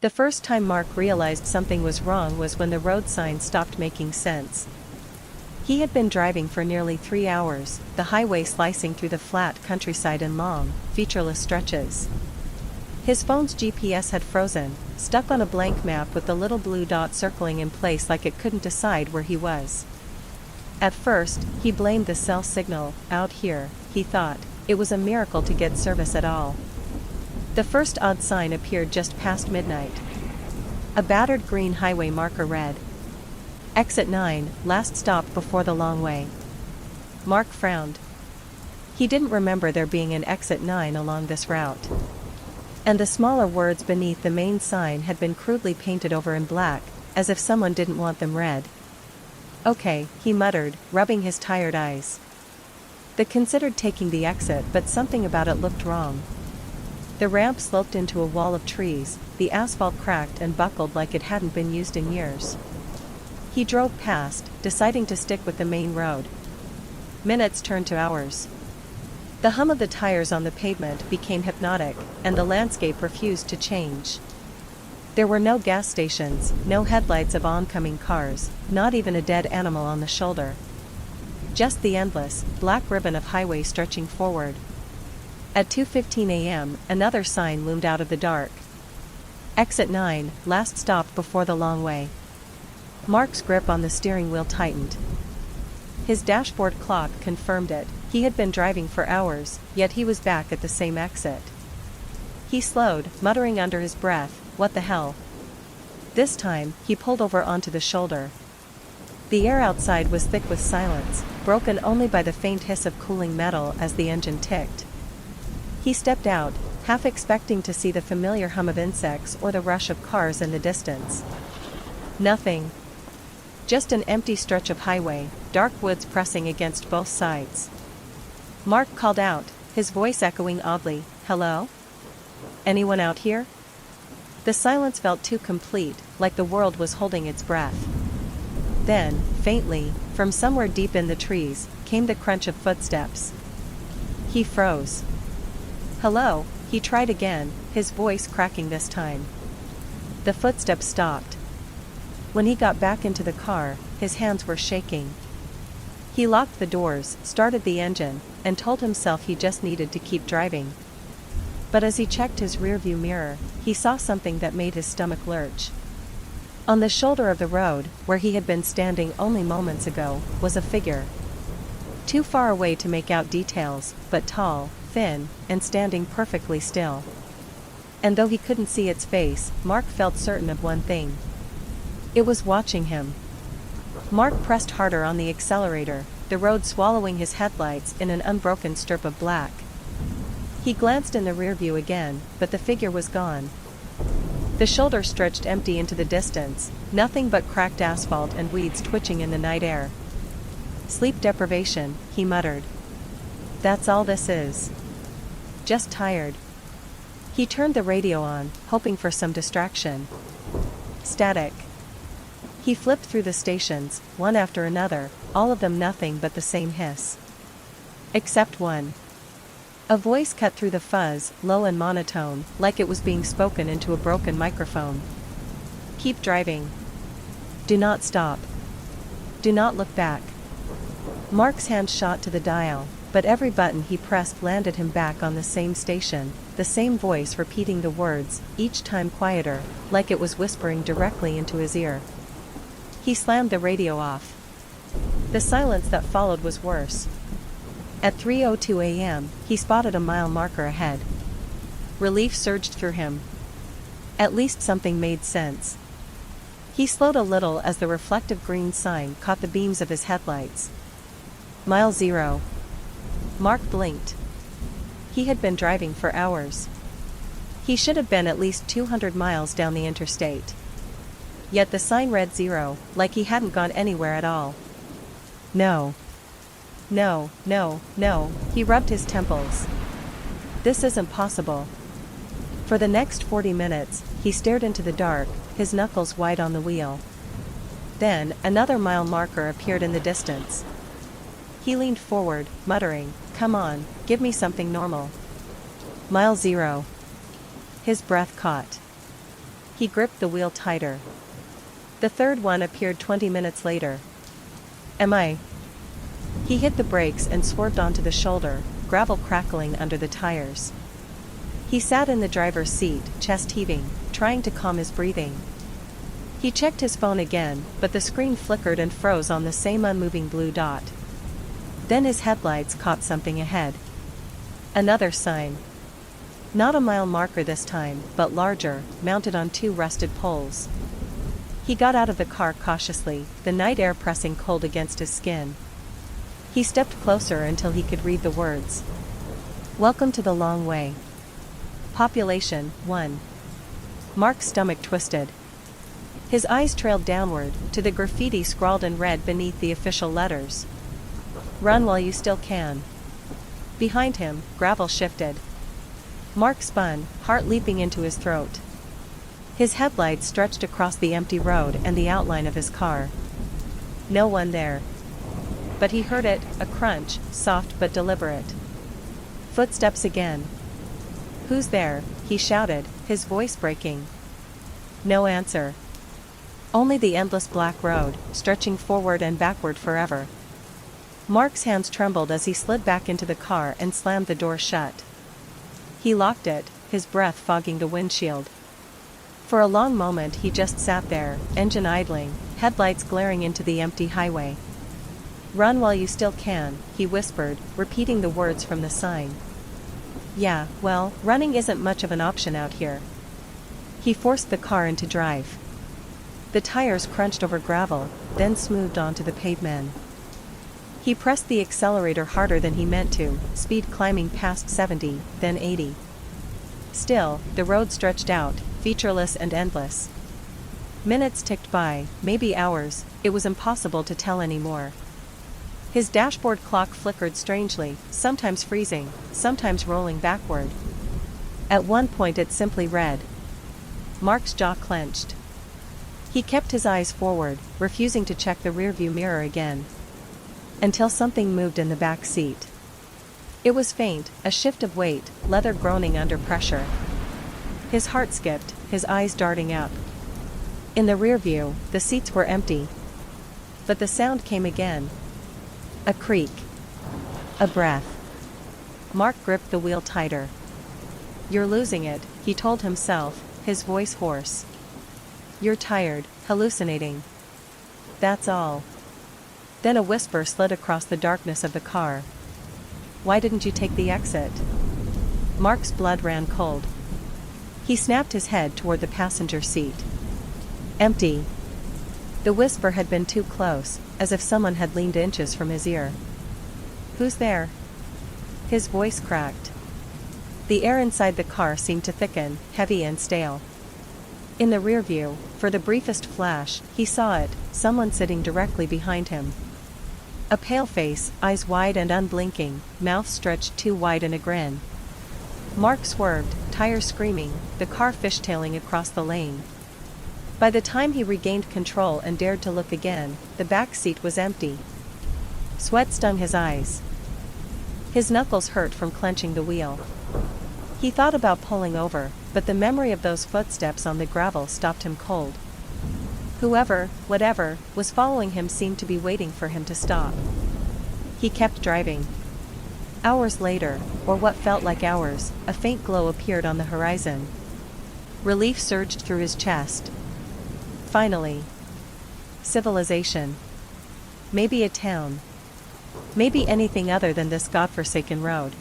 The first time Mark realized something was wrong was when the road sign stopped making sense. He had been driving for nearly 3 hours, the highway slicing through the flat countryside in long, featureless stretches. His phone's GPS had frozen, stuck on a blank map with the little blue dot circling in place like it couldn't decide where he was. At first, he blamed the cell signal. Out here, he thought, it was a miracle to get service at all. The first odd sign appeared just past midnight. A battered green highway marker read, "Exit 9, last stop before the long way." Mark frowned. He didn't remember there being an exit 9 along this route. And the smaller words beneath the main sign had been crudely painted over in black, as if someone didn't want them read. "Okay," he muttered, rubbing his tired eyes. They considered taking the exit, but something about it looked wrong. The ramp sloped into a wall of trees, the asphalt cracked and buckled like it hadn't been used in years. He drove past, deciding to stick with the main road. Minutes turned to hours. The hum of the tires on the pavement became hypnotic, and the landscape refused to change. There were no gas stations, no headlights of oncoming cars, not even a dead animal on the shoulder. Just the endless, black ribbon of highway stretching forward. At 2:15 a.m., another sign loomed out of the dark. "Exit 9, last stop before the long way." Mark's grip on the steering wheel tightened. His dashboard clock confirmed it. He had been driving for hours, yet he was back at the same exit. He slowed, muttering under his breath, "What the hell?" This time, he pulled over onto the shoulder. The air outside was thick with silence, broken only by the faint hiss of cooling metal as the engine ticked. He stepped out, half expecting to see the familiar hum of insects or the rush of cars in the distance. Nothing. Just an empty stretch of highway, dark woods pressing against both sides. Mark called out, his voice echoing oddly, "Hello? Anyone out here?" The silence felt too complete, like the world was holding its breath. Then, faintly, from somewhere deep in the trees, came the crunch of footsteps. He froze. "Hello," he tried again, his voice cracking this time. The footsteps stopped. When he got back into the car, his hands were shaking. He locked the doors, started the engine, and told himself he just needed to keep driving. But as he checked his rearview mirror, he saw something that made his stomach lurch. On the shoulder of the road, where he had been standing only moments ago, was a figure. Too far away to make out details, but tall, thin, and standing perfectly still. And though he couldn't see its face, Mark felt certain of one thing. It was watching him. Mark pressed harder on the accelerator, the road swallowing his headlights in an unbroken strip of black. He glanced in the rearview again, but the figure was gone. The shoulder stretched empty into the distance, nothing but cracked asphalt and weeds twitching in the night air. "Sleep deprivation," he muttered. "That's all this is. Just tired." He turned the radio on, hoping for some distraction. Static. He flipped through the stations, one after another, all of them nothing but the same hiss. Except one. A voice cut through the fuzz, low and monotone, like it was being spoken into a broken microphone. "Keep driving. Do not stop. Do not look back." Mark's hand shot to the dial, but every button he pressed landed him back on the same station, the same voice repeating the words, each time quieter, like it was whispering directly into his ear. He slammed the radio off. The silence that followed was worse. At 3:02 a.m., he spotted a mile marker ahead. Relief surged through him. At least something made sense. He slowed a little as the reflective green sign caught the beams of his headlights. Mile 0. Mark blinked. He had been driving for hours. He should have been at least 200 miles down the interstate. Yet the sign read 0, like he hadn't gone anywhere at all. No. No, no, no, he rubbed his temples. This isn't possible. For the next 40 minutes, he stared into the dark, his knuckles wide on the wheel. Then, another mile marker appeared in the distance. He leaned forward, muttering, "Come on, give me something normal." Mile 0. His breath caught. He gripped the wheel tighter. The third one appeared 20 minutes later. Am I? He hit the brakes and swerved onto the shoulder, gravel crackling under the tires. He sat in the driver's seat, chest heaving, trying to calm his breathing. He checked his phone again, but the screen flickered and froze on the same unmoving blue dot. Then his headlights caught something ahead. Another sign. Not a mile marker this time, but larger, mounted on two rusted poles. He got out of the car cautiously, the night air pressing cold against his skin. He stepped closer until he could read the words. Welcome to the long way. Population, 1. Mark's stomach twisted. His eyes trailed downward, to the graffiti scrawled in red beneath the official letters. Run while you still can. Behind him, gravel shifted. Mark spun, heart leaping into his throat. His headlights stretched across the empty road and the outline of his car. No one there. But he heard it, a crunch, soft but deliberate. Footsteps again. Who's there? He shouted, his voice breaking. No answer. Only the endless black road, stretching forward and backward forever. Mark's hands trembled as he slid back into the car and slammed the door shut. He locked it, his breath fogging the windshield. For a long moment he just sat there, engine idling, headlights glaring into the empty highway. Run while you still can, he whispered, repeating the words from the sign. Yeah, well, running isn't much of an option out here. He forced the car into drive. The tires crunched over gravel, then smoothed onto the pavement. He pressed the accelerator harder than he meant to, speed climbing past 70, then 80. Still, the road stretched out, featureless and endless. Minutes ticked by, maybe hours, it was impossible to tell anymore. His dashboard clock flickered strangely, sometimes freezing, sometimes rolling backward. At one point it simply read. Mark's jaw clenched. He kept his eyes forward, refusing to check the rearview mirror again. Until something moved in the back seat. It was faint, a shift of weight, leather groaning under pressure. His heart skipped, his eyes darting up. In the rearview, the seats were empty. But the sound came again. A creak. A breath. Mark gripped the wheel tighter. You're losing it, he told himself, his voice hoarse. You're tired, hallucinating. That's all. Then a whisper slid across the darkness of the car. Why didn't you take the exit? Mark's blood ran cold. He snapped his head toward the passenger seat. Empty. The whisper had been too close, as if someone had leaned inches from his ear. Who's there? His voice cracked. The air inside the car seemed to thicken, heavy and stale. In the rearview, for the briefest flash, he saw it, someone sitting directly behind him. A pale face, eyes wide and unblinking, mouth stretched too wide in a grin. Mark swerved, tires screaming, the car fishtailing across the lane. By the time he regained control and dared to look again, the back seat was empty. Sweat stung his eyes. His knuckles hurt from clenching the wheel. He thought about pulling over, but the memory of those footsteps on the gravel stopped him cold. Whoever, whatever, was following him seemed to be waiting for him to stop. He kept driving. Hours later, or what felt like hours, a faint glow appeared on the horizon. Relief surged through his chest. Finally. Civilization. Maybe a town. Maybe anything other than this godforsaken road.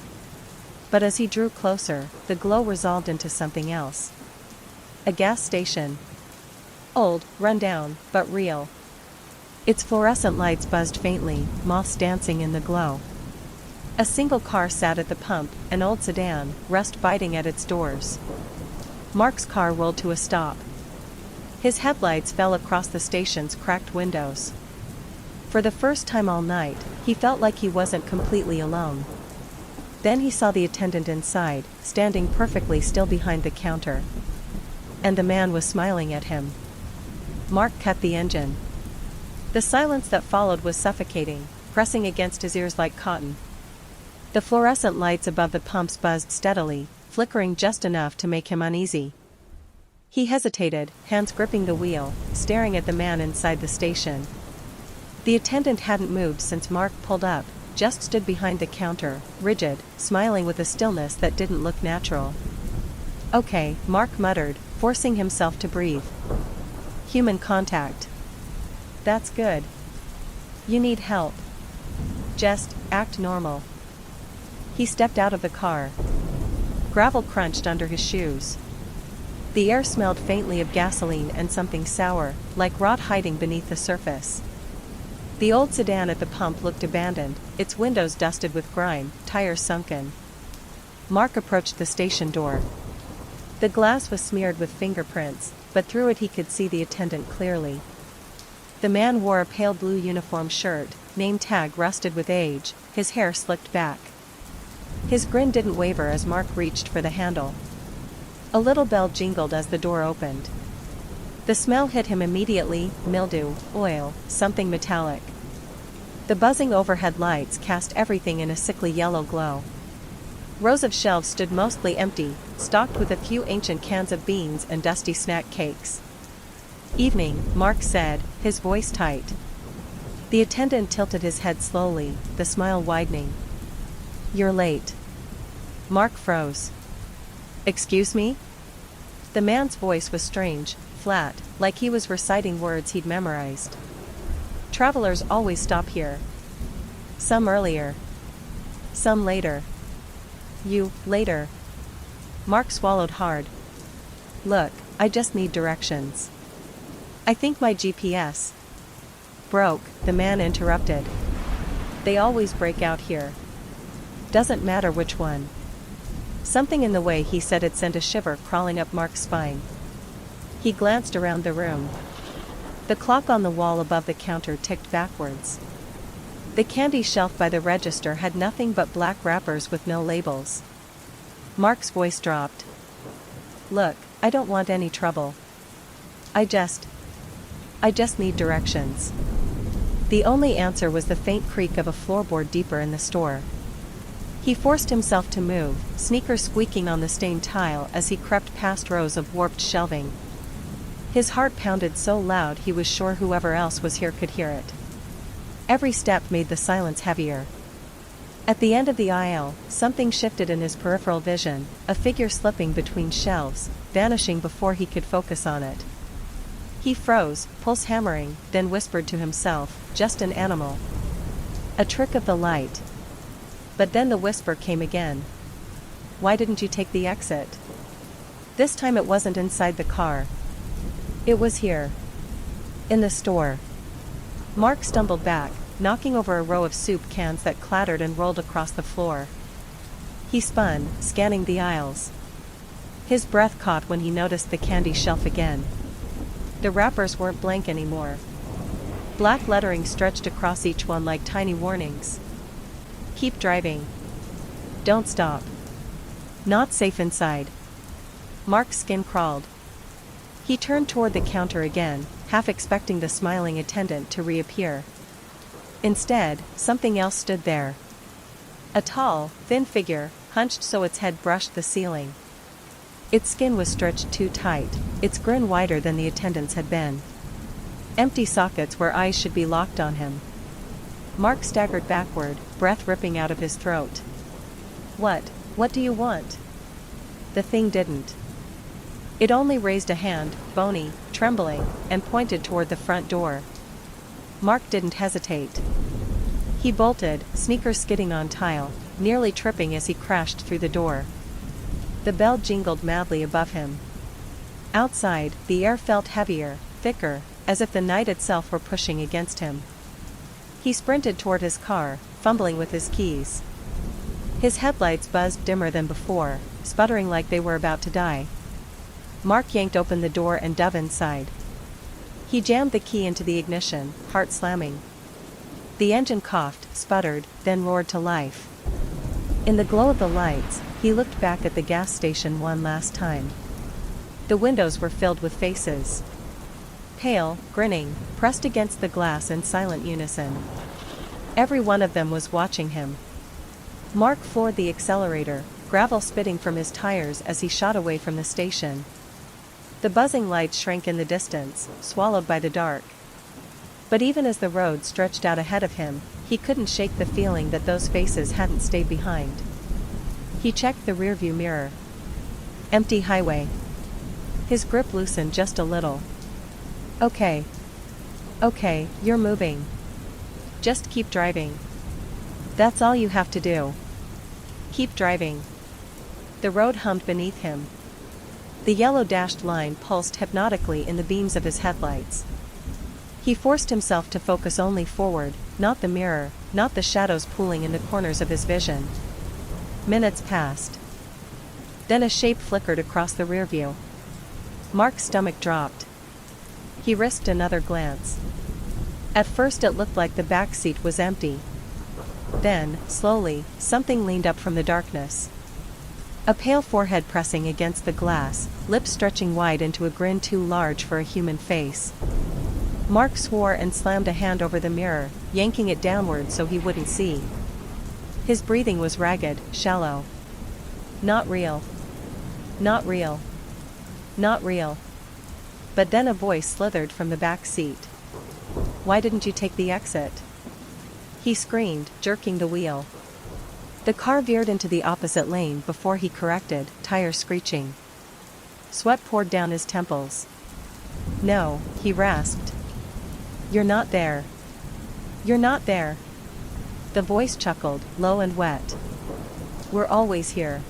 But as he drew closer, the glow resolved into something else. A gas station. Old, run down, but real. Its fluorescent lights buzzed faintly, moths dancing in the glow. A single car sat at the pump, an old sedan, rust biting at its doors. Mark's car rolled to a stop. His headlights fell across the station's cracked windows. For the first time all night, he felt like he wasn't completely alone. Then he saw the attendant inside, standing perfectly still behind the counter. And the man was smiling at him. Mark cut the engine. The silence that followed was suffocating, pressing against his ears like cotton. The fluorescent lights above the pumps buzzed steadily, flickering just enough to make him uneasy. He hesitated, hands gripping the wheel, staring at the man inside the station. The attendant hadn't moved since Mark pulled up, just stood behind the counter, rigid, smiling with a stillness that didn't look natural. "Okay," Mark muttered, forcing himself to breathe. "Human contact. That's good. You need help. Just act normal." He stepped out of the car. Gravel crunched under his shoes. The air smelled faintly of gasoline and something sour, like rot hiding beneath the surface. The old sedan at the pump looked abandoned, its windows dusted with grime, tires sunken. Mark approached the station door. The glass was smeared with fingerprints, but through it he could see the attendant clearly. The man wore a pale blue uniform shirt, name tag rusted with age, his hair slicked back. His grin didn't waver as Mark reached for the handle. A little bell jingled as the door opened. The smell hit him immediately: mildew, oil, something metallic. The buzzing overhead lights cast everything in a sickly yellow glow. Rows of shelves stood mostly empty, stocked with a few ancient cans of beans and dusty snack cakes. "Evening," Mark said, his voice tight. The attendant tilted his head slowly, the smile widening. "You're late." Mark froze. "Excuse me?" The man's voice was strange, flat, like he was reciting words he'd memorized. "Travelers always stop here. Some earlier. Some later. You, later." Mark swallowed hard. "Look, I just need directions." "I think my GPS broke," the man interrupted. "They always break out here. Doesn't matter which one." Something in the way he said it sent a shiver crawling up Mark's spine. He glanced around the room. The clock on the wall above the counter ticked backwards. The candy shelf by the register had nothing but black wrappers with no labels. Mark's voice dropped. "Look, I don't want any trouble. I just need directions." The only answer was the faint creak of a floorboard deeper in the store. He forced himself to move, sneakers squeaking on the stained tile as he crept past rows of warped shelving. His heart pounded so loud he was sure whoever else was here could hear it. Every step made the silence heavier. At the end of the aisle, something shifted in his peripheral vision, a figure slipping between shelves, vanishing before he could focus on it. He froze, pulse hammering, then whispered to himself, "Just an animal. A trick of the light." But then the whisper came again. "Why didn't you take the exit?" This time it wasn't inside the car. It was here. In the store. Mark stumbled back, knocking over a row of soup cans that clattered and rolled across the floor. He spun, scanning the aisles. His breath caught when he noticed the candy shelf again. The wrappers weren't blank anymore. Black lettering stretched across each one like tiny warnings. "Keep driving. Don't stop. Not safe inside." Mark's skin crawled. He turned toward the counter again, half expecting the smiling attendant to reappear. Instead, something else stood there. A tall, thin figure, hunched so its head brushed the ceiling. Its skin was stretched too tight, its grin wider than the attendant's had been. Empty sockets where eyes should be locked on him. Mark staggered backward, breath ripping out of his throat. What do you want?" The thing didn't. It only raised a hand, bony, trembling, and pointed toward the front door. Mark didn't hesitate. He bolted, sneakers skidding on tile, nearly tripping as he crashed through the door. The bell jingled madly above him. Outside, the air felt heavier, thicker, as if the night itself were pushing against him. He sprinted toward his car, fumbling with his keys. His headlights buzzed dimmer than before, sputtering like they were about to die. Mark yanked open the door and dove inside. He jammed the key into the ignition, heart slamming. The engine coughed, sputtered, then roared to life. In the glow of the lights, he looked back at the gas station one last time. The windows were filled with faces. Pale, grinning, pressed against the glass in silent unison. Every one of them was watching him. Mark floored the accelerator, gravel spitting from his tires as he shot away from the station. The buzzing lights shrank in the distance, swallowed by the dark. But even as the road stretched out ahead of him, he couldn't shake the feeling that those faces hadn't stayed behind. He checked the rearview mirror. Empty highway. His grip loosened just a little. Okay. Okay, you're moving. Just keep driving. That's all you have to do. Keep driving. The road hummed beneath him. The yellow dashed line pulsed hypnotically in the beams of his headlights. He forced himself to focus only forward, not the mirror, not the shadows pooling in the corners of his vision. Minutes passed. Then a shape flickered across the rearview. Mark's stomach dropped. He risked another glance. At first it looked like the back seat was empty. Then, slowly, something leaned up from the darkness. A pale forehead pressing against the glass, lips stretching wide into a grin too large for a human face. Mark swore and slammed a hand over the mirror, yanking it downward so he wouldn't see. His breathing was ragged, shallow. Not real. Not real. Not real. But then a voice slithered from the back seat. Why didn't you take the exit? He screamed, jerking the wheel. The car veered into the opposite lane before he corrected, tires screeching. Sweat poured down his temples. No, he rasped. You're not there. You're not there. The voice chuckled, low and wet. We're always here.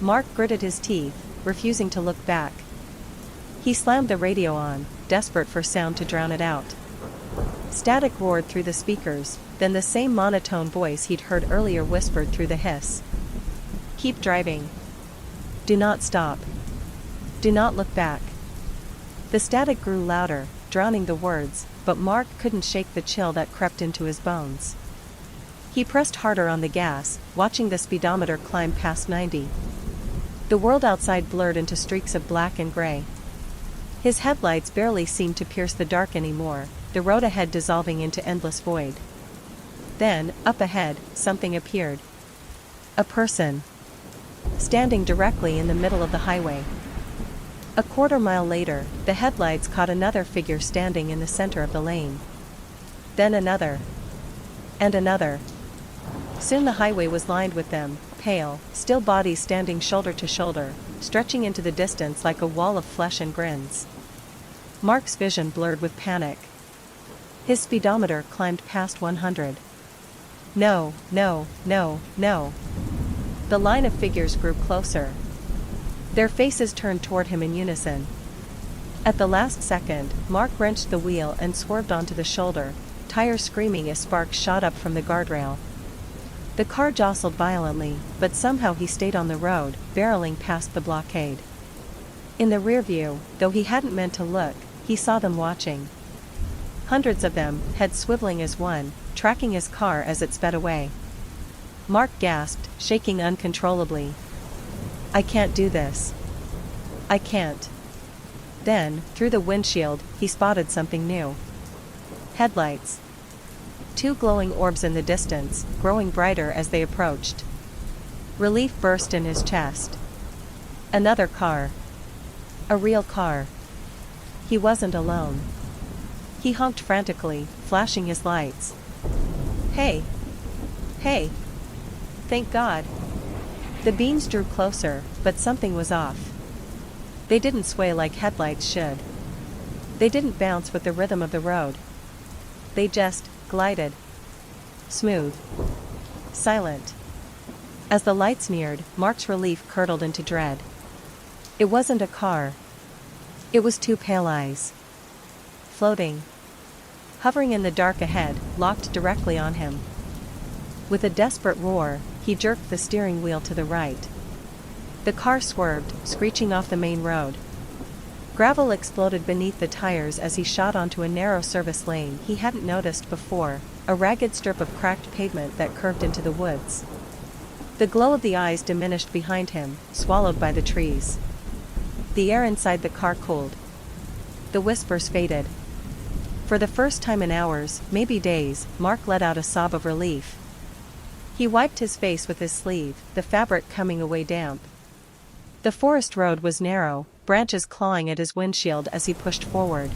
Mark gritted his teeth, refusing to look back. He slammed the radio on, desperate for sound to drown it out. Static roared through the speakers, then the same monotone voice he'd heard earlier whispered through the hiss. Keep driving. Do not stop. Do not look back. The static grew louder, drowning the words, but Mark couldn't shake the chill that crept into his bones. He pressed harder on the gas, watching the speedometer climb past 90. The world outside blurred into streaks of black and gray. His headlights barely seemed to pierce the dark anymore, the road ahead dissolving into endless void. Then, up ahead, something appeared. A person. Standing directly in the middle of the highway. A quarter-mile later, the headlights caught another figure standing in the center of the lane. Then another. And another. Soon the highway was lined with them, pale, still bodies standing shoulder to shoulder, stretching into the distance like a wall of flesh and grins. Mark's vision blurred with panic. His speedometer climbed past 100. No, no, no, no. The line of figures grew closer. Their faces turned toward him in unison. At the last second, Mark wrenched the wheel and swerved onto the shoulder, tires screaming as sparks shot up from the guardrail. The car jostled violently, but somehow he stayed on the road, barreling past the blockade. In the rearview, though he hadn't meant to look, he saw them watching. Hundreds of them, heads swiveling as one, tracking his car as it sped away. Mark gasped, shaking uncontrollably. I can't do this. I can't. Then, through the windshield, he spotted something new. Headlights. Two glowing orbs in the distance, growing brighter as they approached. Relief burst in his chest. Another car. A real car. He wasn't alone. He honked frantically, flashing his lights. Hey! Hey! Thank God! The beams drew closer, but something was off. They didn't sway like headlights should. They didn't bounce with the rhythm of the road. They just glided. Smooth. Silent. As the lights neared, Mark's relief curdled into dread. It wasn't a car. It was two pale eyes. Floating. Hovering in the dark ahead, locked directly on him. With a desperate roar, he jerked the steering wheel to the right. The car swerved, screeching off the main road. Gravel exploded beneath the tires as he shot onto a narrow service lane he hadn't noticed before, a ragged strip of cracked pavement that curved into the woods. The glow of the eyes diminished behind him, swallowed by the trees. The air inside the car cooled. The whispers faded. For the first time in hours, maybe days, Mark let out a sob of relief. He wiped his face with his sleeve, the fabric coming away damp. The forest road was narrow, branches clawing at his windshield as he pushed forward.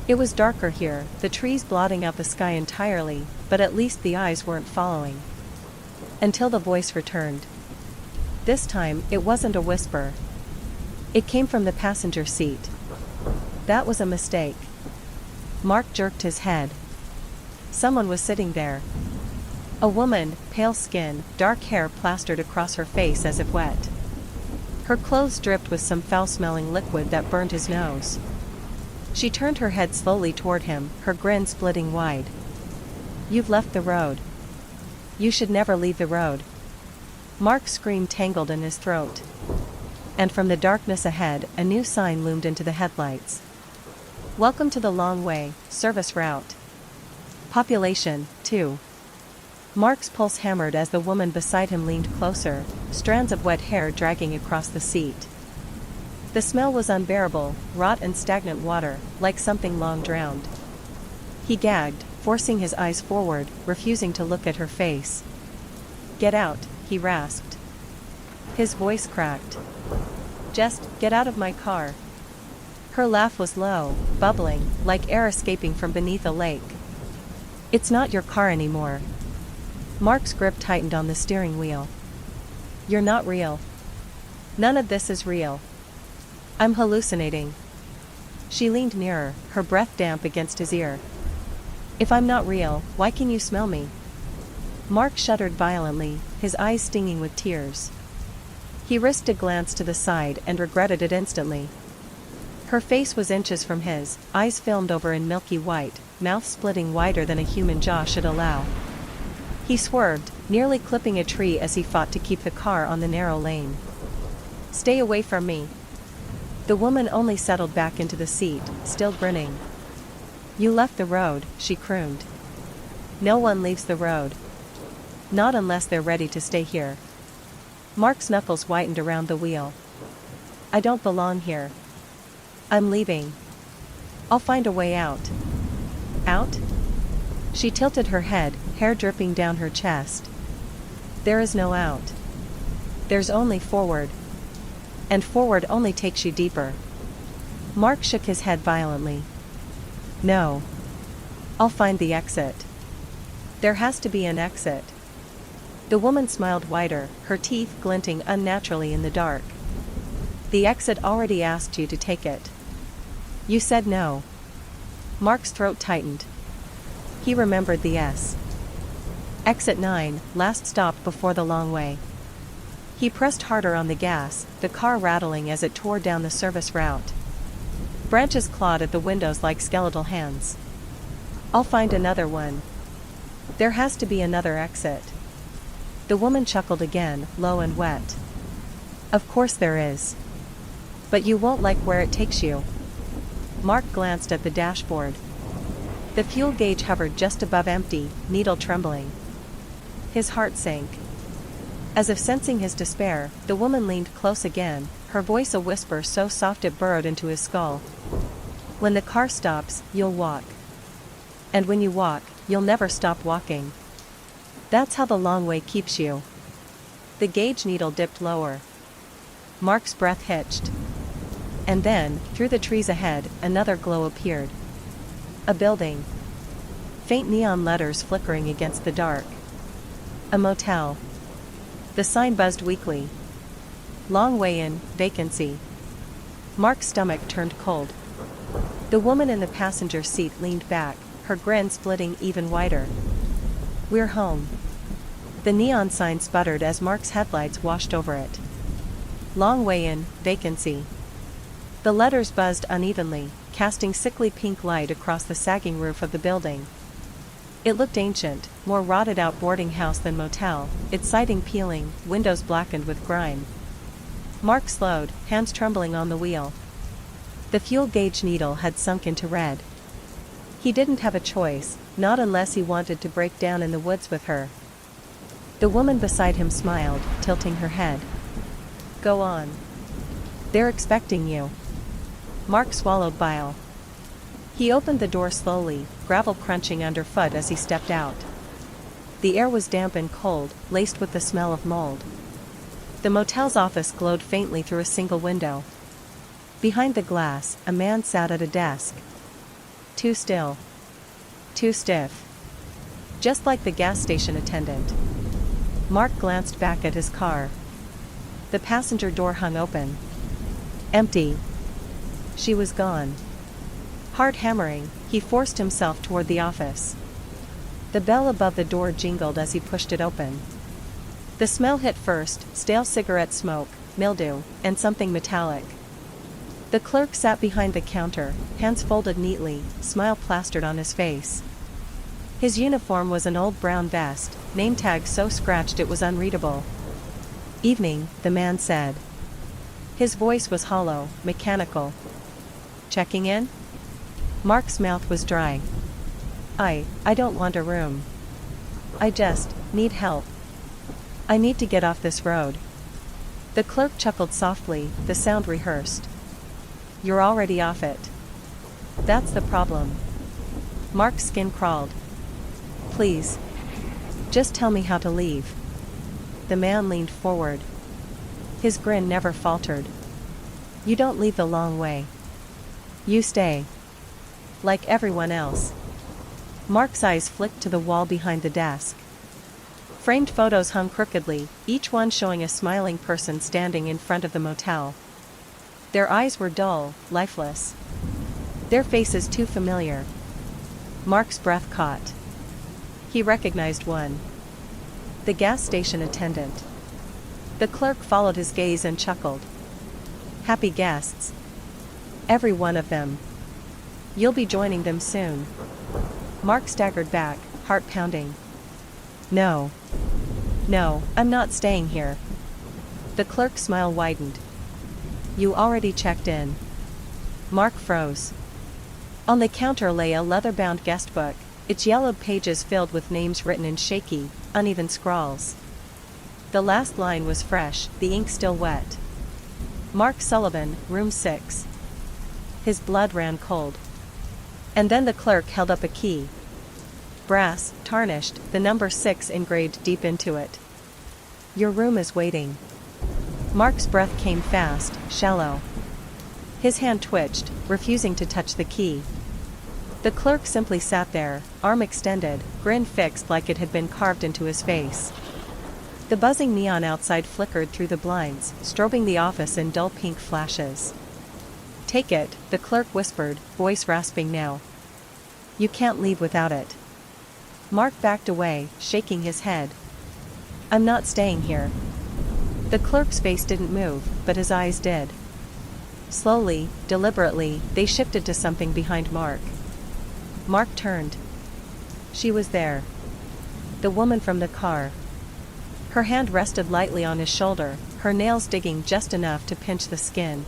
It was darker here, the trees blotting out the sky entirely, but at least the eyes weren't following. Until the voice returned. This time, it wasn't a whisper. It came from the passenger seat. That was a mistake. Mark jerked his head. Someone was sitting there. A woman, pale skin, dark hair plastered across her face as if wet. Her clothes dripped with some foul-smelling liquid that burned his nose. She turned her head slowly toward him, her grin splitting wide. "You've left the road. You should never leave the road." Mark's scream tangled in his throat. And from the darkness ahead, a new sign loomed into the headlights. "Welcome to the long way, service route. Population, 2. Mark's pulse hammered as the woman beside him leaned closer, strands of wet hair dragging across the seat. The smell was unbearable, rot and stagnant water, like something long drowned. He gagged, forcing his eyes forward, refusing to look at her face. "Get out," he rasped. His voice cracked. "Just get out of my car." Her laugh was low, bubbling, like air escaping from beneath a lake. "It's not your car anymore." Mark's grip tightened on the steering wheel. "You're not real. None of this is real. I'm hallucinating." She leaned nearer, her breath damp against his ear. "If I'm not real, why can you smell me?" Mark shuddered violently, his eyes stinging with tears. He risked a glance to the side and regretted it instantly. Her face was inches from his, eyes filmed over in milky white, mouth splitting wider than a human jaw should allow. He swerved, nearly clipping a tree as he fought to keep the car on the narrow lane. "Stay away from me." The woman only settled back into the seat, still grinning. "You left the road," she crooned. "No one leaves the road. Not unless they're ready to stay here." Mark's knuckles whitened around the wheel. "I don't belong here. I'm leaving. I'll find a way out." "Out?" She tilted her head, hair dripping down her chest. "There is no out. There's only forward. And forward only takes you deeper." Mark shook his head violently. "No. I'll find the exit. There has to be an exit." The woman smiled wider, her teeth glinting unnaturally in the dark. "The exit already asked you to take it. You said no." Mark's throat tightened. He remembered the S. Exit 9, last stop before the long way. He pressed harder on the gas, the car rattling as it tore down the service route. Branches clawed at the windows like skeletal hands. "I'll find another one. There has to be another exit." The woman chuckled again, low and wet. "Of course there is. But you won't like where it takes you." Mark glanced at the dashboard. The fuel gauge hovered just above empty, needle trembling. His heart sank. As if sensing his despair, the woman leaned close again, her voice a whisper so soft it burrowed into his skull. "When the car stops, you'll walk. And when you walk, you'll never stop walking. That's how the long way keeps you." The gauge needle dipped lower. Mark's breath hitched. And then, through the trees ahead, another glow appeared. A building. Faint neon letters flickering against the dark. A motel. The sign buzzed weakly. "Long way in, vacancy." Mark's stomach turned cold. The woman in the passenger seat leaned back, her grin splitting even wider. "We're home." The neon sign sputtered as Mark's headlights washed over it. "Long way in, vacancy." The letters buzzed unevenly, casting sickly pink light across the sagging roof of the building. It looked ancient, more rotted-out boarding house than motel, its siding peeling, windows blackened with grime. Mark slowed, hands trembling on the wheel. The fuel gauge needle had sunk into red. He didn't have a choice, not unless he wanted to break down in the woods with her. The woman beside him smiled, tilting her head. "Go on. They're expecting you." Mark swallowed bile. He opened the door slowly, gravel crunching underfoot as he stepped out. The air was damp and cold, laced with the smell of mold. The motel's office glowed faintly through a single window. Behind the glass, a man sat at a desk. Too still. Too stiff. Just like the gas station attendant. Mark glanced back at his car. The passenger door hung open. Empty. She was gone. Hard hammering, he forced himself toward the office. The bell above the door jingled as he pushed it open. The smell hit first: stale cigarette smoke, mildew, and something metallic. The clerk sat behind the counter, hands folded neatly, smile plastered on his face. His uniform was an old brown vest, name tag so scratched it was unreadable. "Evening," the man said. His voice was hollow, mechanical. "Checking in?" Mark's mouth was dry. I don't want a room. I just need help. I need to get off this road." The clerk chuckled softly, the sound rehearsed. "You're already off it. That's the problem." Mark's skin crawled. "Please. Just tell me how to leave." The man leaned forward. His grin never faltered. "You don't leave the long way. You stay. Like everyone else." Mark's eyes flicked to the wall behind the desk. Framed photos hung crookedly, each one showing a smiling person standing in front of the motel. Their eyes were dull, lifeless. Their faces too familiar. Mark's breath caught. He recognized one. The gas station attendant. The clerk followed his gaze and chuckled. "Happy guests. Every one of them. You'll be joining them soon." Mark staggered back, heart pounding. No, I'm not staying here." The clerk's smile widened. "You already checked in." Mark froze. On the counter lay a leather-bound guest book, its yellowed pages filled with names written in shaky, uneven scrawls. The last line was fresh, the ink still wet. "Mark Sullivan, room 6. His blood ran cold. And then the clerk held up a key. Brass, tarnished, the number 6 engraved deep into it. "Your room is waiting." Mark's breath came fast, shallow. His hand twitched, refusing to touch the key. The clerk simply sat there, arm extended, grin fixed like it had been carved into his face. The buzzing neon outside flickered through the blinds, strobing the office in dull pink flashes. "Take it," the clerk whispered, voice rasping now. "You can't leave without it." Mark backed away, shaking his head. "I'm not staying here." The clerk's face didn't move, but his eyes did. Slowly, deliberately, they shifted to something behind Mark. Mark turned. She was there. The woman from the car. Her hand rested lightly on his shoulder, her nails digging just enough to pinch the skin.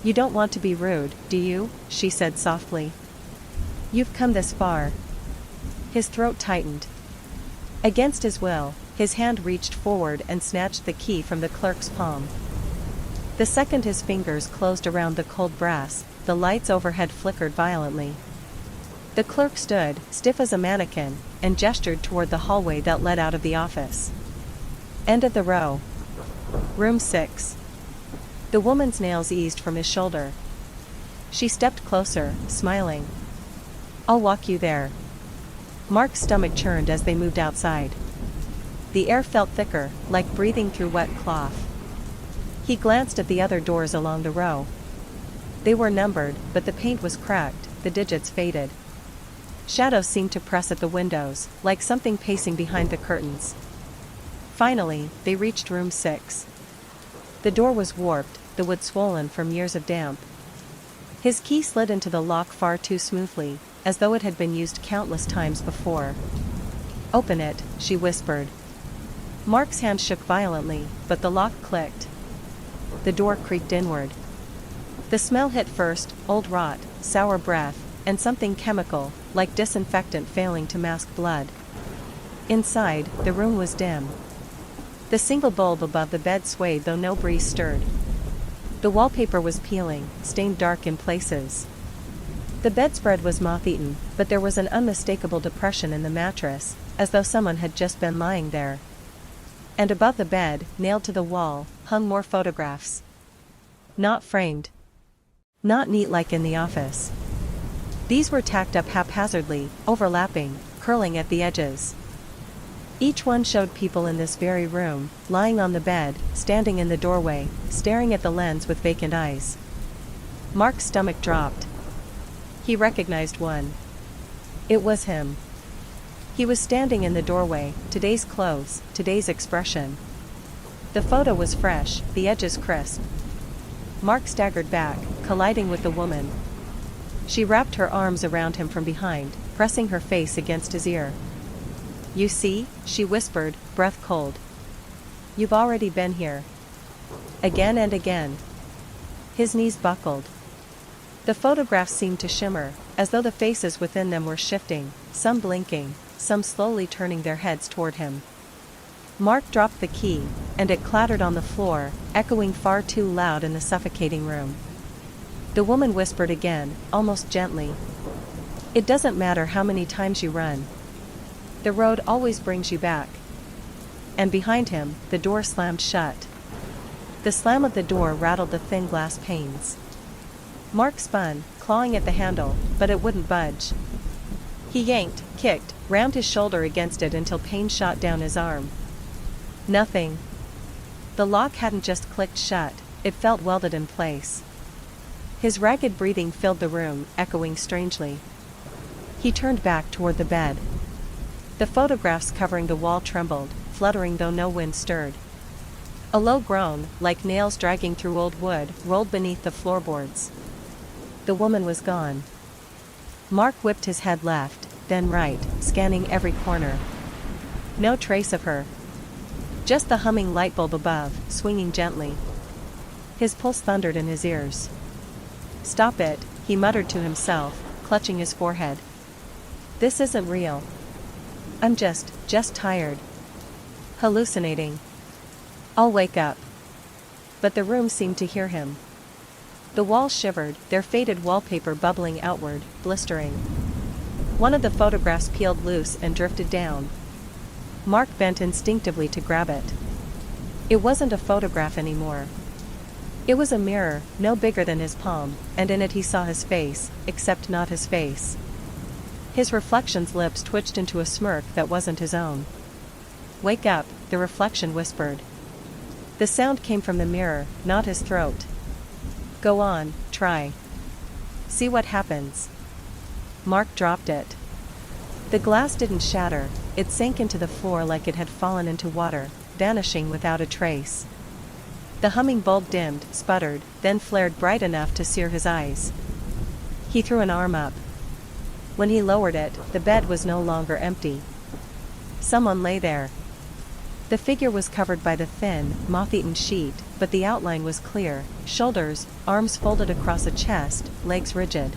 "You don't want to be rude, do you?" she said softly. "You've come this far." His throat tightened. Against his will, his hand reached forward and snatched the key from the clerk's palm. The second his fingers closed around the cold brass, the lights overhead flickered violently. The clerk stood, stiff as a mannequin, and gestured toward the hallway that led out of the office. "End of the row. Room 6. The woman's nails eased from his shoulder. She stepped closer, smiling. "I'll walk you there." Mark's stomach churned as they moved outside. The air felt thicker, like breathing through wet cloth. He glanced at the other doors along the row. They were numbered, but the paint was cracked, the digits faded. Shadows seemed to press at the windows, like something pacing behind the curtains. Finally, they reached room 6. The door was warped, the wood swollen from years of damp. His key slid into the lock far too smoothly, as though it had been used countless times before. "Open it," she whispered. Mark's hand shook violently, but the lock clicked. The door creaked inward. The smell hit first, old rot, sour breath, and something chemical, like disinfectant failing to mask blood. Inside, the room was dim. The single bulb above the bed swayed though no breeze stirred. The wallpaper was peeling, stained dark in places. The bedspread was moth-eaten, but there was an unmistakable depression in the mattress, as though someone had just been lying there. And above the bed, nailed to the wall, hung more photographs. Not framed. Not neat like in the office. These were tacked up haphazardly, overlapping, curling at the edges. Each one showed people in this very room, lying on the bed, standing in the doorway, staring at the lens with vacant eyes. Mark's stomach dropped. He recognized one. It was him. He was standing in the doorway, today's clothes, today's expression. The photo was fresh, the edges crisp. Mark staggered back, colliding with the woman. She wrapped her arms around him from behind, pressing her face against his ear. "You see," she whispered, breath cold. "You've already been here." Again and again. His knees buckled. The photographs seemed to shimmer, as though the faces within them were shifting, some blinking, some slowly turning their heads toward him. Mark dropped the key, and it clattered on the floor, echoing far too loud in the suffocating room. The woman whispered again, almost gently. "It doesn't matter how many times you run. The road always brings you back." And behind him, the door slammed shut. The slam of the door rattled the thin glass panes. Mark spun, clawing at the handle, but it wouldn't budge. He yanked, kicked, rammed his shoulder against it until pain shot down his arm. Nothing. The lock hadn't just clicked shut, it felt welded in place. His ragged breathing filled the room, echoing strangely. He turned back toward the bed. The photographs covering the wall trembled, fluttering though no wind stirred. A low groan, like nails dragging through old wood, rolled beneath the floorboards. The woman was gone. Mark whipped his head left, then right, scanning every corner. No trace of her. Just the humming light bulb above, swinging gently. His pulse thundered in his ears. "Stop it," he muttered to himself, clutching his forehead. "This isn't real. I'm just tired. Hallucinating. I'll wake up." But the room seemed to hear him. The walls shivered, their faded wallpaper bubbling outward, blistering. One of the photographs peeled loose and drifted down. Mark bent instinctively to grab it. It wasn't a photograph anymore. It was a mirror, no bigger than his palm, and in it he saw his face, except not his face. His reflection's lips twitched into a smirk that wasn't his own. "Wake up," the reflection whispered. The sound came from the mirror, not his throat. "Go on, try. See what happens." Mark dropped it. The glass didn't shatter, it sank into the floor like it had fallen into water, vanishing without a trace. The humming bulb dimmed, sputtered, then flared bright enough to sear his eyes. He threw an arm up. When he lowered it, the bed was no longer empty. Someone lay there. The figure was covered by the thin, moth-eaten sheet, but the outline was clear: shoulders, arms folded across a chest, legs rigid.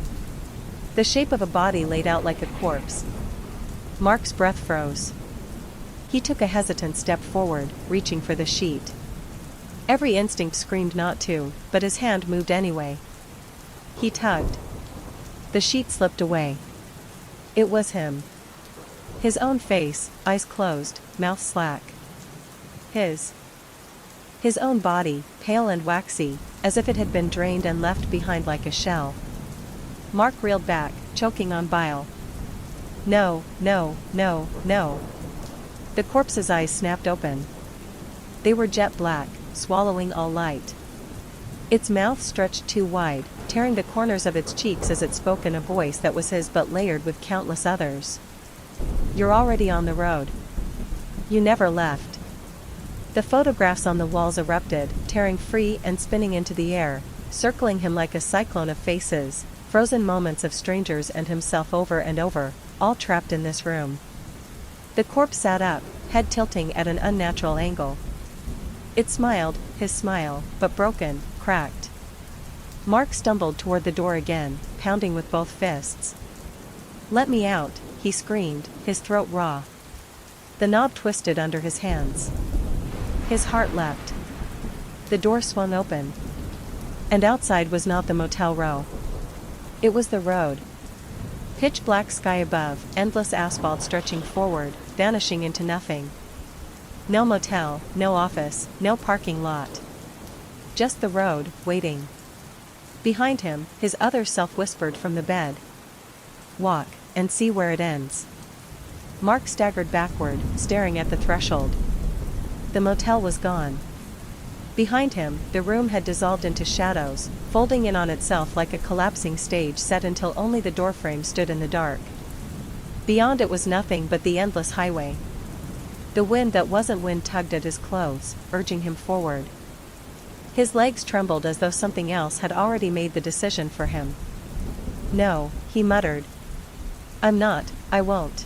The shape of a body laid out like a corpse. Mark's breath froze. He took a hesitant step forward, reaching for the sheet. Every instinct screamed not to, but his hand moved anyway. He tugged. The sheet slipped away. It was him. His own face, eyes closed, mouth slack. His own body, pale and waxy, as if it had been drained and left behind like a shell. Mark reeled back, choking on bile. No, no, no, no. The corpse's eyes snapped open. They were jet black, swallowing all light. Its mouth stretched too wide, tearing the corners of its cheeks as it spoke in a voice that was his but layered with countless others. "You're already on the road. You never left." The photographs on the walls erupted, tearing free and spinning into the air, circling him like a cyclone of faces, frozen moments of strangers and himself over and over, all trapped in this room. The corpse sat up, head tilting at an unnatural angle. It smiled, his smile, but broken, cracked. Mark stumbled toward the door again, pounding with both fists. "Let me out," he screamed, his throat raw. The knob twisted under his hands. His heart leapt. The door swung open. And outside was not the motel row. It was the road. Pitch black sky above, endless asphalt stretching forward, vanishing into nothing. No motel, no office, no parking lot. Just the road, waiting. Behind him, his other self whispered from the bed. "Walk, and see where it ends." Mark staggered backward, staring at the threshold. The motel was gone. Behind him, the room had dissolved into shadows, folding in on itself like a collapsing stage set until only the doorframe stood in the dark. Beyond it was nothing but the endless highway. The wind that wasn't wind tugged at his clothes, urging him forward. His legs trembled as though something else had already made the decision for him. "No," he muttered. I won't."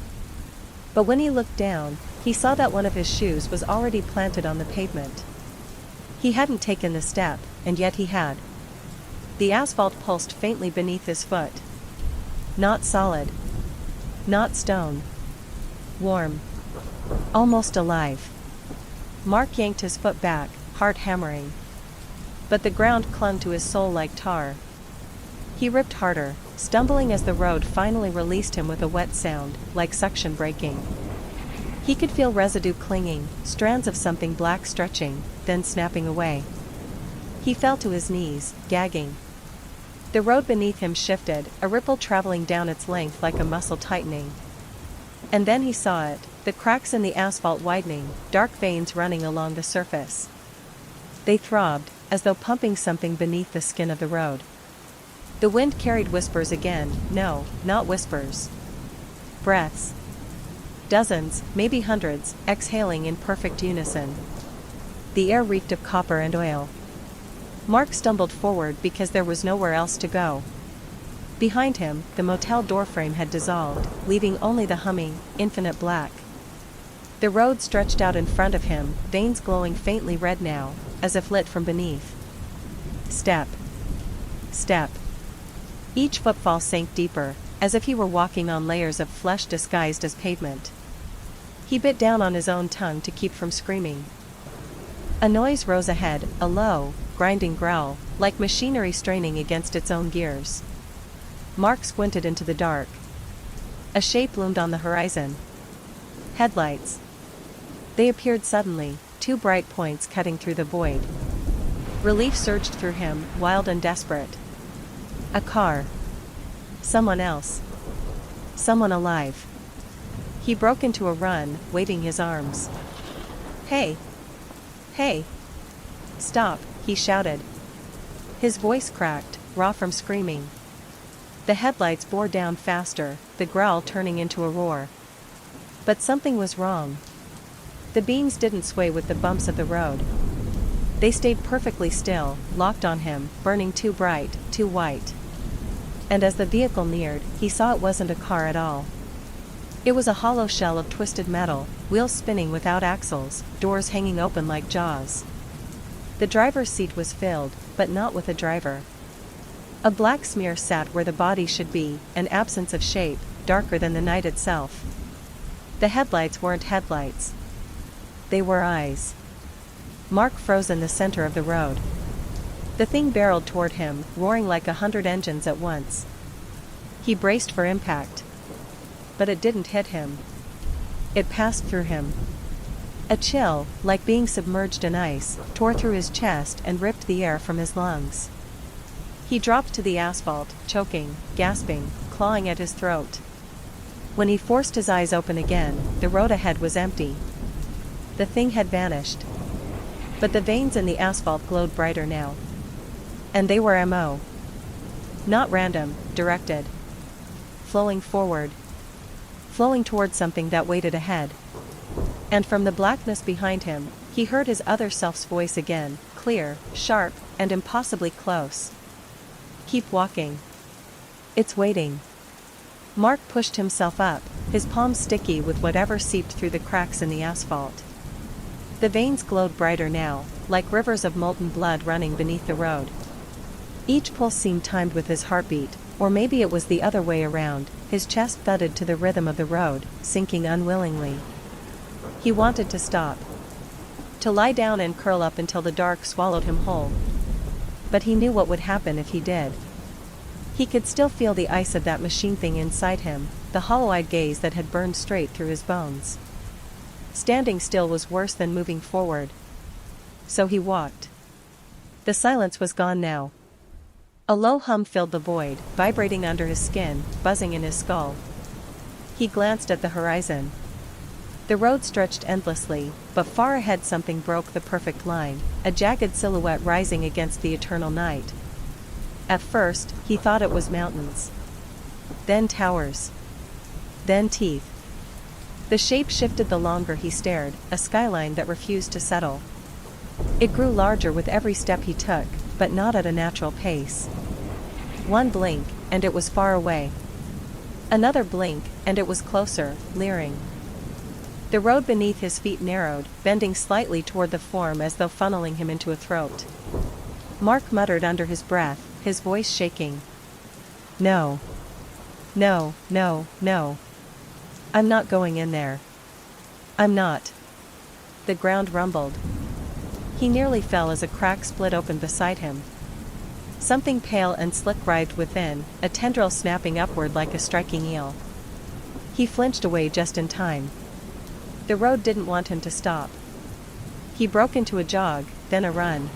But when he looked down, he saw that one of his shoes was already planted on the pavement. He hadn't taken the step, and yet he had. The asphalt pulsed faintly beneath his foot. Not solid. Not stone. Warm. Almost alive. Mark yanked his foot back, heart hammering. But the ground clung to his soul like tar. He ripped harder, stumbling as the road finally released him with a wet sound, like suction breaking. He could feel residue clinging, strands of something black stretching, then snapping away. He fell to his knees, gagging. The road beneath him shifted, a ripple traveling down its length like a muscle tightening. And then he saw it, the cracks in the asphalt widening, dark veins running along the surface. They throbbed, as though pumping something beneath the skin of the road. The wind carried whispers again, no, not whispers. Breaths. Dozens, maybe hundreds, exhaling in perfect unison. The air reeked of copper and oil. Mark stumbled forward because there was nowhere else to go. Behind him, the motel doorframe had dissolved, leaving only the humming, infinite black. The road stretched out in front of him, veins glowing faintly red now, as if lit from beneath. Step. Step. Each footfall sank deeper, as if he were walking on layers of flesh disguised as pavement. He bit down on his own tongue to keep from screaming. A noise rose ahead, a low, grinding growl, like machinery straining against its own gears. Mark squinted into the dark. A shape loomed on the horizon. Headlights. They appeared suddenly, two bright points cutting through the void. Relief surged through him, wild and desperate. A car. Someone else. Someone alive. He broke into a run, waving his arms. "Hey! Hey! Stop!" he shouted. His voice cracked, raw from screaming. The headlights bore down faster, the growl turning into a roar. But something was wrong. The beams didn't sway with the bumps of the road. They stayed perfectly still, locked on him, burning too bright, too white. And as the vehicle neared, he saw it wasn't a car at all. It was a hollow shell of twisted metal, wheels spinning without axles, doors hanging open like jaws. The driver's seat was filled, but not with a driver. A black smear sat where the body should be, an absence of shape, darker than the night itself. The headlights weren't headlights. They were eyes. Mark froze in the center of the road. The thing barreled toward him, roaring like 100 engines at once. He braced for impact. But it didn't hit him. It passed through him. A chill, like being submerged in ice, tore through his chest and ripped the air from his lungs. He dropped to the asphalt, choking, gasping, clawing at his throat. When he forced his eyes open again, the road ahead was empty. The thing had vanished. But the veins in the asphalt glowed brighter now. And they were M.O. Not random, directed. Flowing forward. Flowing toward something that waited ahead. And from the blackness behind him, he heard his other self's voice again, clear, sharp, and impossibly close. "Keep walking. It's waiting." Mark pushed himself up, his palms sticky with whatever seeped through the cracks in the asphalt. The veins glowed brighter now, like rivers of molten blood running beneath the road. Each pulse seemed timed with his heartbeat, or maybe it was the other way around. His chest thudded to the rhythm of the road, sinking unwillingly. He wanted to stop. To lie down and curl up until the dark swallowed him whole. But he knew what would happen if he did. He could still feel the ice of that machine thing inside him, the hollow-eyed gaze that had burned straight through his bones. Standing still was worse than moving forward. So he walked. The silence was gone now. A low hum filled the void, vibrating under his skin, buzzing in his skull. He glanced at the horizon. The road stretched endlessly, but far ahead something broke the perfect line, a jagged silhouette rising against the eternal night. At first, he thought it was mountains. Then towers. Then teeth. The shape shifted the longer he stared, a skyline that refused to settle. It grew larger with every step he took, but not at a natural pace. One blink, and it was far away. Another blink, and it was closer, leering. The road beneath his feet narrowed, bending slightly toward the form as though funneling him into a throat. Mark muttered under his breath, his voice shaking. No. No, no, no. I'm not going in there. I'm not. The ground rumbled. He nearly fell as a crack split open beside him. Something pale and slick writhed within, a tendril snapping upward like a striking eel. He flinched away just in time. The road didn't want him to stop. He broke into a jog, then a run.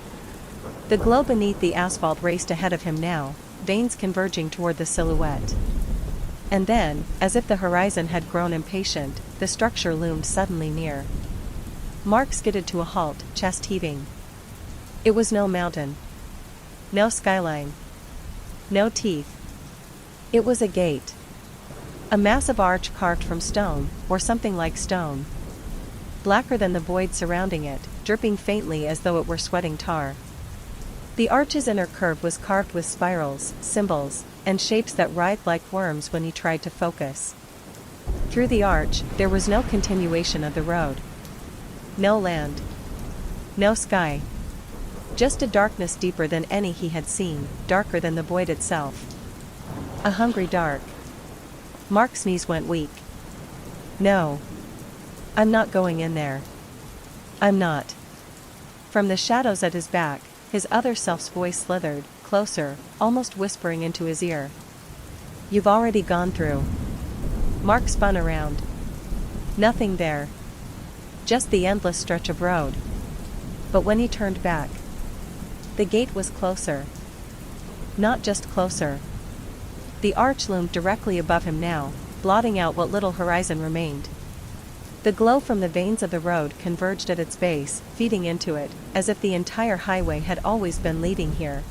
The glow beneath the asphalt raced ahead of him now, veins converging toward the silhouette. And then, as if the horizon had grown impatient, the structure loomed suddenly near. Mark skidded to a halt, chest heaving. It was no mountain. No skyline. No teeth. It was a gate. A massive arch carved from stone, or something like stone. Blacker than the void surrounding it, dripping faintly as though it were sweating tar. The arch's inner curve was carved with spirals, symbols, and shapes that writhed like worms when he tried to focus. Through the arch, there was no continuation of the road. No land. No sky. Just a darkness deeper than any he had seen, darker than the void itself. A hungry dark. Mark's knees went weak. No. I'm not going in there. I'm not. From the shadows at his back, his other self's voice slithered, closer, almost whispering into his ear. You've already gone through. Mark spun around. Nothing there. Just the endless stretch of road. But when he turned back, the gate was closer. Not just closer. The arch loomed directly above him now, blotting out what little horizon remained. The glow from the veins of the road converged at its base, feeding into it, as if the entire highway had always been leading here.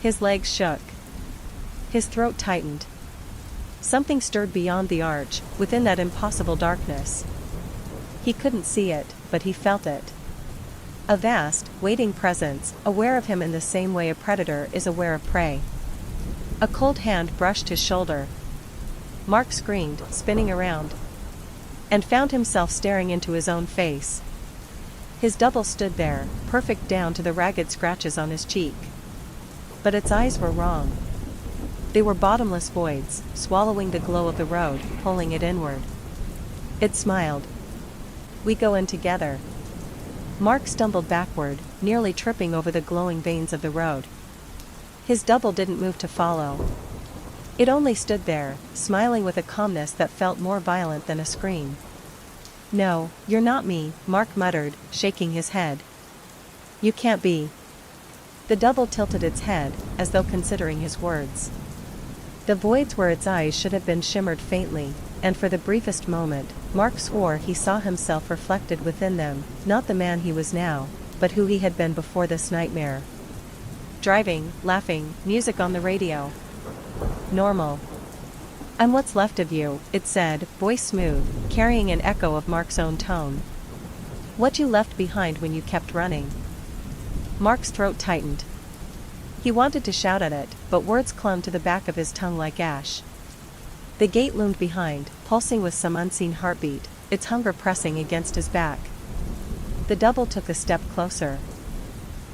His legs shook. His throat tightened. Something stirred beyond the arch, within that impossible darkness. He couldn't see it, but he felt it. A vast, waiting presence, aware of him in the same way a predator is aware of prey. A cold hand brushed his shoulder. Mark screamed, spinning around, and found himself staring into his own face. His double stood there, perfect down to the ragged scratches on his cheek. But its eyes were wrong. They were bottomless voids, swallowing the glow of the road, pulling it inward. It smiled. We go in together. Mark stumbled backward, nearly tripping over the glowing veins of the road. His double didn't move to follow. It only stood there, smiling with a calmness that felt more violent than a scream. No, you're not me, Mark muttered, shaking his head. You can't be. The double tilted its head, as though considering his words. The voids where its eyes should have been shimmered faintly, and for the briefest moment, Mark swore he saw himself reflected within them, not the man he was now, but who he had been before this nightmare. Driving, laughing, music on the radio. Normal. I'm what's left of you, it said, voice smooth, carrying an echo of Mark's own tone. What you left behind when you kept running. Mark's throat tightened. He wanted to shout at it, but words clung to the back of his tongue like ash. The gate loomed behind, pulsing with some unseen heartbeat, its hunger pressing against his back. The double took a step closer.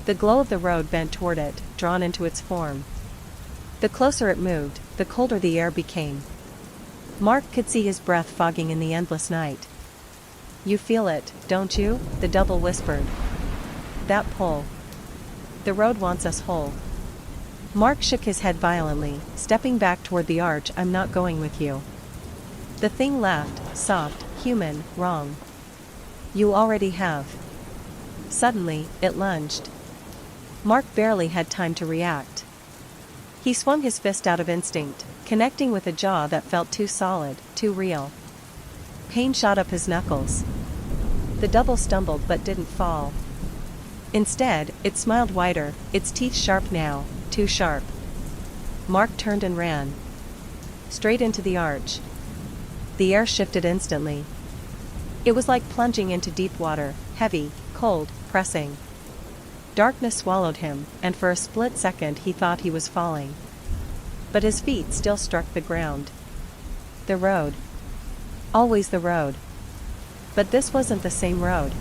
The glow of the road bent toward it, drawn into its form. The closer it moved, the colder the air became. Mark could see his breath fogging in the endless night. You feel it, don't you? The double whispered. That pull. The road wants us whole. Mark shook his head violently, stepping back toward the arch. I'm not going with you. The thing laughed, soft, human, wrong. You already have. Suddenly, it lunged. Mark barely had time to react. He swung his fist out of instinct, connecting with a jaw that felt too solid, too real. Pain shot up his knuckles. The double stumbled but didn't fall. Instead, it smiled wider, its teeth sharp now, too sharp. Mark turned and ran. Straight into the arch. The air shifted instantly. It was like plunging into deep water, heavy, cold, pressing. Darkness swallowed him, and for a split second he thought he was falling. But his feet still struck the ground. The road. Always the road. But this wasn't the same road.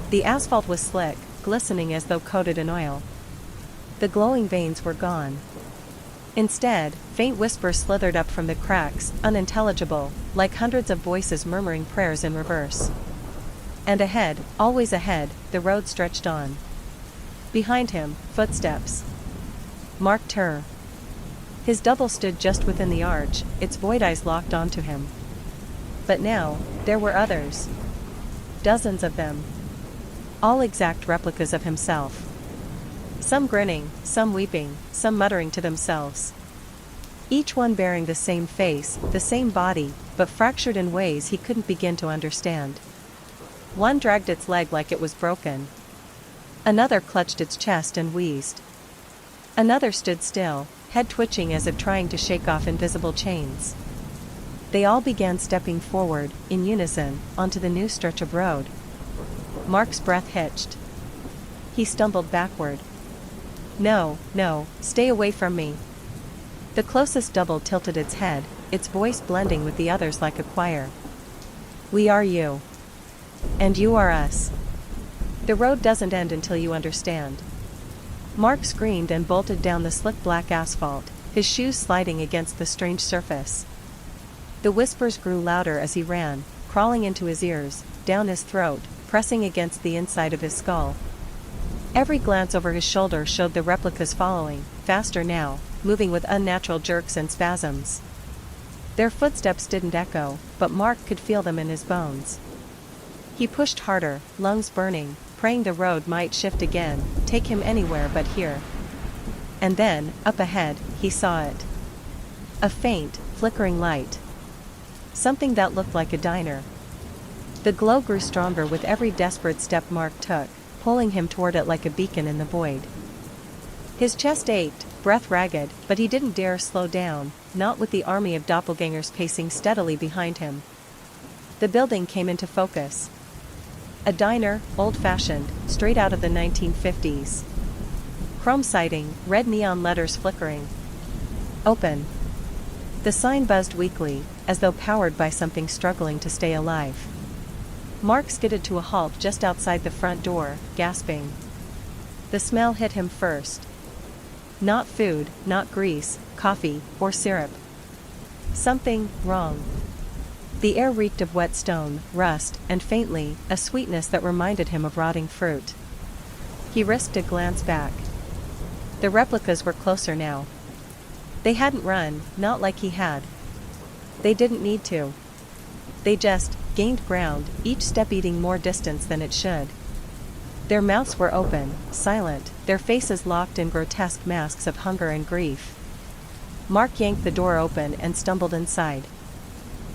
The asphalt was slick, glistening as though coated in oil. The glowing veins were gone. Instead, faint whispers slithered up from the cracks, unintelligible, like hundreds of voices murmuring prayers in reverse. And ahead, always ahead, the road stretched on. Behind him, footsteps. Mark turned. His double stood just within the arch, its void eyes locked onto him. But now, there were others. Dozens of them. All exact replicas of himself. Some grinning, some weeping, some muttering to themselves. Each one bearing the same face, the same body, but fractured in ways he couldn't begin to understand. One dragged its leg like it was broken. Another clutched its chest and wheezed. Another stood still, head twitching as if trying to shake off invisible chains. They all began stepping forward, in unison, onto the new stretch of road. Mark's breath hitched. He stumbled backward. No, no, stay away from me. The closest double tilted its head, its voice blending with the others like a choir. We are you. And you are us. The road doesn't end until you understand. Mark screamed and bolted down the slick black asphalt, his shoes sliding against the strange surface. The whispers grew louder as he ran, crawling into his ears, down his throat, pressing against the inside of his skull. Every glance over his shoulder showed the replicas following, faster now, moving with unnatural jerks and spasms. Their footsteps didn't echo, but Mark could feel them in his bones. He pushed harder, lungs burning, praying the road might shift again, take him anywhere but here. And then, up ahead, he saw it. A faint, flickering light. Something that looked like a diner. The glow grew stronger with every desperate step Mark took, pulling him toward it like a beacon in the void. His chest ached, breath ragged, but he didn't dare slow down, not with the army of doppelgangers pacing steadily behind him. The building came into focus. A diner, old-fashioned, straight out of the 1950s. Chrome siding, red neon letters flickering. Open. The sign buzzed weakly, as though powered by something struggling to stay alive. Mark skidded to a halt just outside the front door, gasping. The smell hit him first. Not food, not grease, coffee, or syrup. Something wrong. The air reeked of wet stone, rust, and faintly, a sweetness that reminded him of rotting fruit. He risked a glance back. The replicas were closer now. They hadn't run, not like he had. They didn't need to. They just gained ground, each step eating more distance than it should. Their mouths were open, silent, their faces locked in grotesque masks of hunger and grief. Mark yanked the door open and stumbled inside.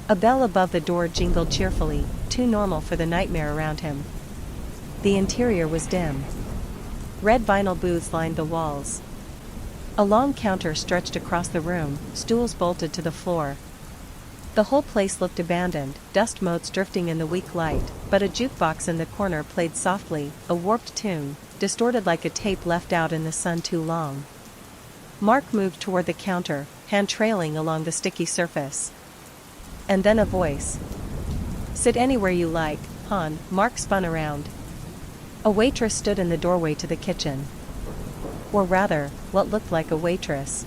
A bell above the door jingled cheerfully, too normal for the nightmare around him. The interior was dim. Red vinyl booths lined the walls. A long counter stretched across the room, stools bolted to the floor. The whole place looked abandoned, dust motes drifting in the weak light, but a jukebox in the corner played softly, a warped tune, distorted like a tape left out in the sun too long. Mark moved toward the counter, hand trailing along the sticky surface. And then a voice. Sit anywhere you like, hon. Mark spun around. A waitress stood in the doorway to the kitchen. Or rather, what looked like a waitress.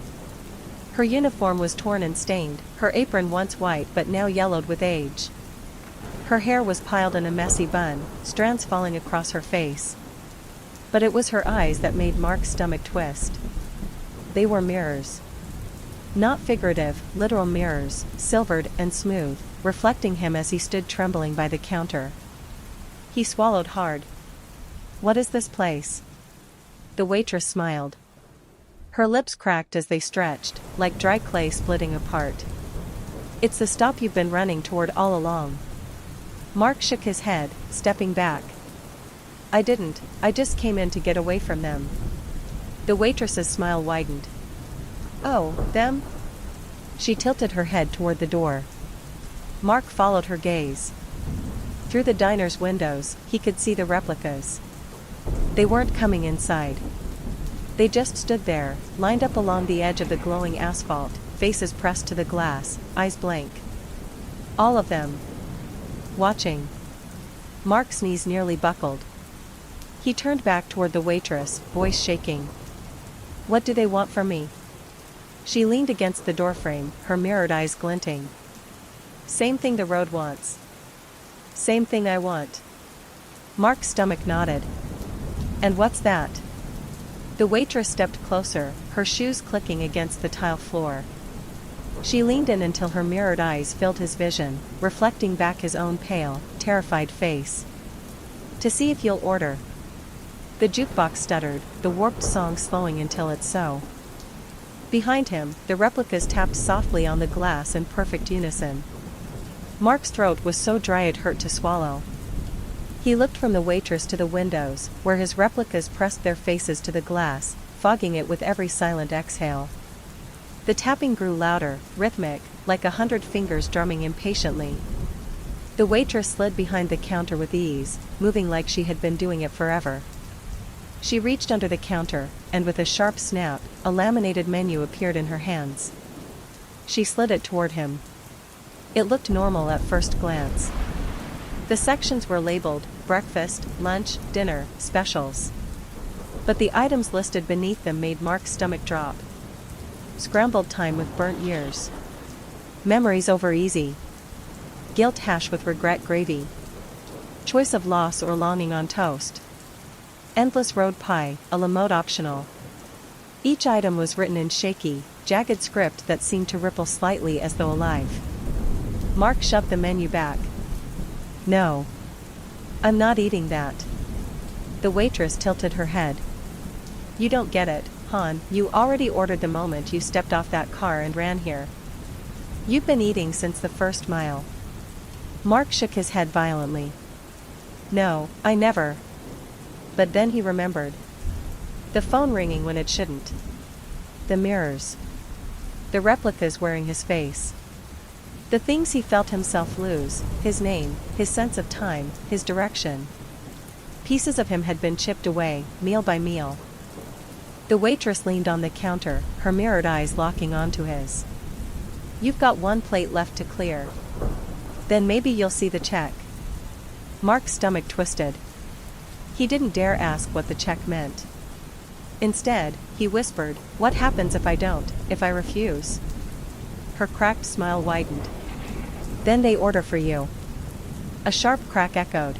Her uniform was torn and stained, her apron once white but now yellowed with age. Her hair was piled in a messy bun, strands falling across her face. But it was her eyes that made Mark's stomach twist. They were mirrors. Not figurative, literal mirrors, silvered and smooth, reflecting him as he stood trembling by the counter. He swallowed hard. What is this place? The waitress smiled. Her lips cracked as they stretched, like dry clay splitting apart. It's the stop you've been running toward all along. Mark shook his head, stepping back. I didn't, I just came in to get away from them. The waitress's smile widened. Oh, them? She tilted her head toward the door. Mark followed her gaze. Through the diner's windows, he could see the replicas. They weren't coming inside. They just stood there, lined up along the edge of the glowing asphalt, faces pressed to the glass, eyes blank. All of them. Watching. Mark's knees nearly buckled. He turned back toward the waitress, voice shaking. What do they want from me? She leaned against the doorframe, her mirrored eyes glinting. Same thing the road wants. Same thing I want. Mark's stomach nodded. And what's that? The waitress stepped closer, her shoes clicking against the tile floor. She leaned in until her mirrored eyes filled his vision, reflecting back his own pale, terrified face. To see if you'll order. The jukebox stuttered, the warped song slowing until it's so. Behind him, the replicas tapped softly on the glass in perfect unison. Mark's throat was so dry it hurt to swallow. He looked from the waitress to the windows, where his replicas pressed their faces to the glass, fogging it with every silent exhale. The tapping grew louder, rhythmic, like 100 fingers drumming impatiently. The waitress slid behind the counter with ease, moving like she had been doing it forever. She reached under the counter, and with a sharp snap, a laminated menu appeared in her hands. She slid it toward him. It looked normal at first glance. The sections were labeled, breakfast, lunch, dinner, specials. But the items listed beneath them made Mark's stomach drop. Scrambled time with burnt years. Memories over easy. Guilt hash with regret gravy. Choice of loss or longing on toast. Endless road pie, a la mode optional. Each item was written in shaky, jagged script that seemed to ripple slightly as though alive. Mark shoved the menu back. No. I'm not eating that. The waitress tilted her head. You don't get it, hon, you already ordered the moment you stepped off that car and ran here. You've been eating since the first mile. Mark shook his head violently. No, I never. But then he remembered. The phone ringing when it shouldn't. The mirrors. The replicas wearing his face. The things he felt himself lose, his name, his sense of time, his direction. Pieces of him had been chipped away, meal by meal. The waitress leaned on the counter, her mirrored eyes locking onto his. You've got one plate left to clear. Then maybe you'll see the check. Mark's stomach twisted. He didn't dare ask what the check meant. Instead, he whispered, what happens if I don't, if I refuse? Her cracked smile widened. Then they order for you. A sharp crack echoed.